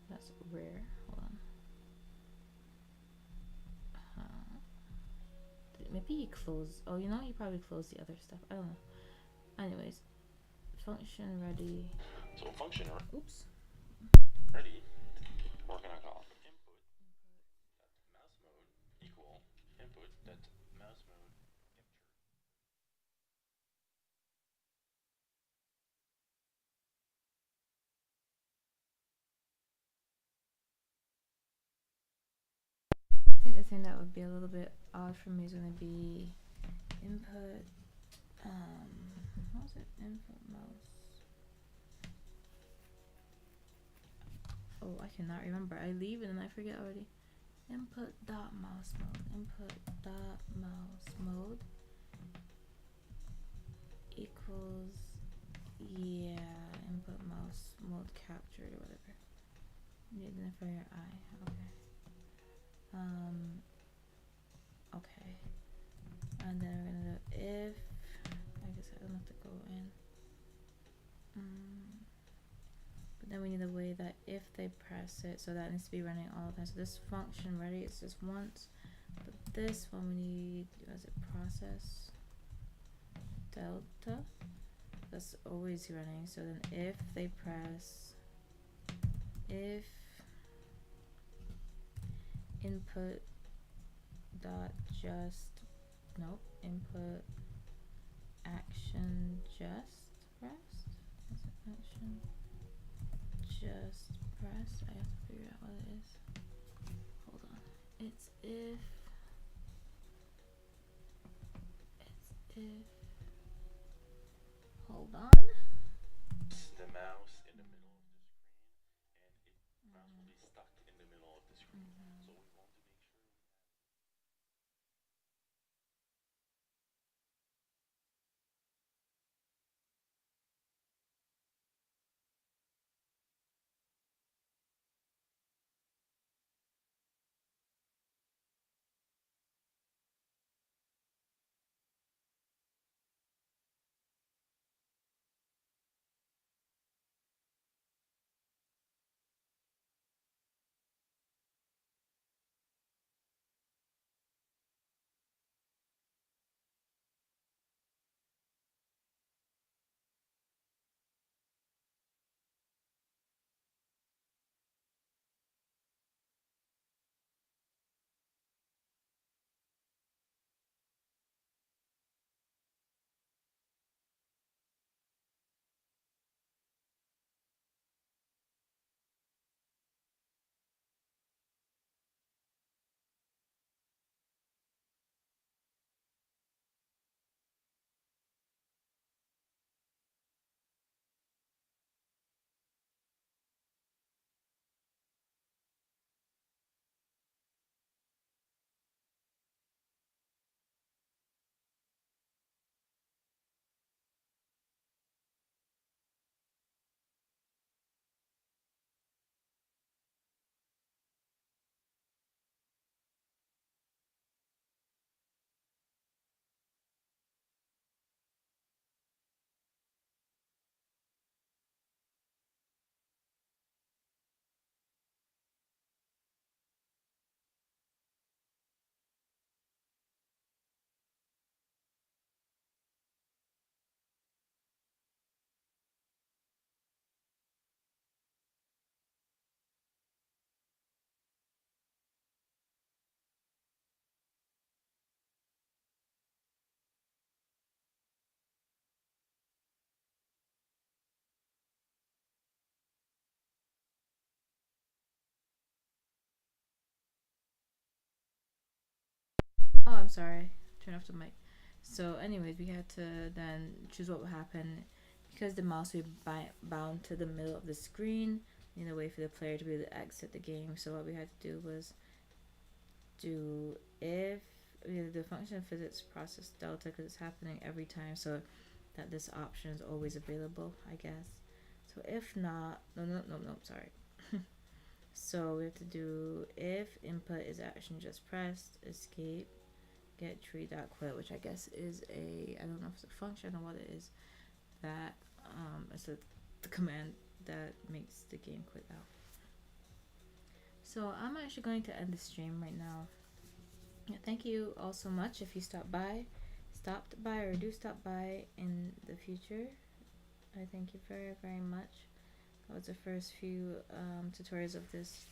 that's rare. Hold on. Maybe he closed. Oh, you know, he probably closed the other stuff. I don't know. Anyways, function ready. So function Oops. ready, we're gonna call input that mouse mode equal input that mouse mode capture. I think the thing that would be a little bit odd for me is going to be input. What was it? Input mouse. Oh, I cannot remember. I leave it and I forget already. Input dot mouse mode. Input dot mouse mode equals input mouse mode captured or whatever. You identify your eye. Okay. Okay. And then we're gonna do if. I guess I don't have to go in. But then we need a way that if they press it, so that needs to be running all the time. So this function ready, it's just once. But this one we need, was it process delta? That's always running. So then if they press, if input dot just, nope, input action just pressed. Is it action just pressed? I have to figure out what it is. Hold on. It's if hold on. The mouse in the middle of the screen, and mouse will be stuck in the middle of the screen. So we want to make sure sorry. Turn off the mic. So, anyways, we had to then choose what would happen because the mouse would be bound to the middle of the screen in a way for the player to be able to exit the game. So, what we had to do was do if the function of physics process delta because it's happening every time, so that this option is always available, I guess. So, if not, no, sorry. So we have to do if input is action just pressed, escape, get tree.quit, which I guess is I don't know if it's a function or what it is, that it's the command that makes the game quit out. So I'm actually going to end the stream right now. Thank you all so much if you stopped by or do stop by in the future. I thank you very, very much. That was the first few tutorials of this.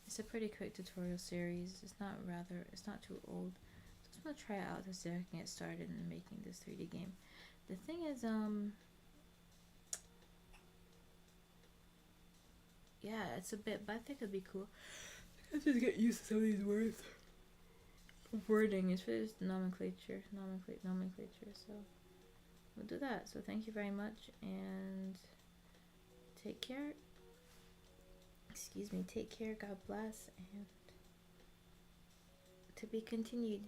It's a pretty quick tutorial series. It's not too old. So I'm gonna try it out to see if I can get started in making this 3D game. The thing is, yeah, it's a bit, but I think it'd be cool. Let's just get used to some of these words. Wording is just nomenclature. So we'll do that. So thank you very much and take care. Take care. God bless, and to be continued.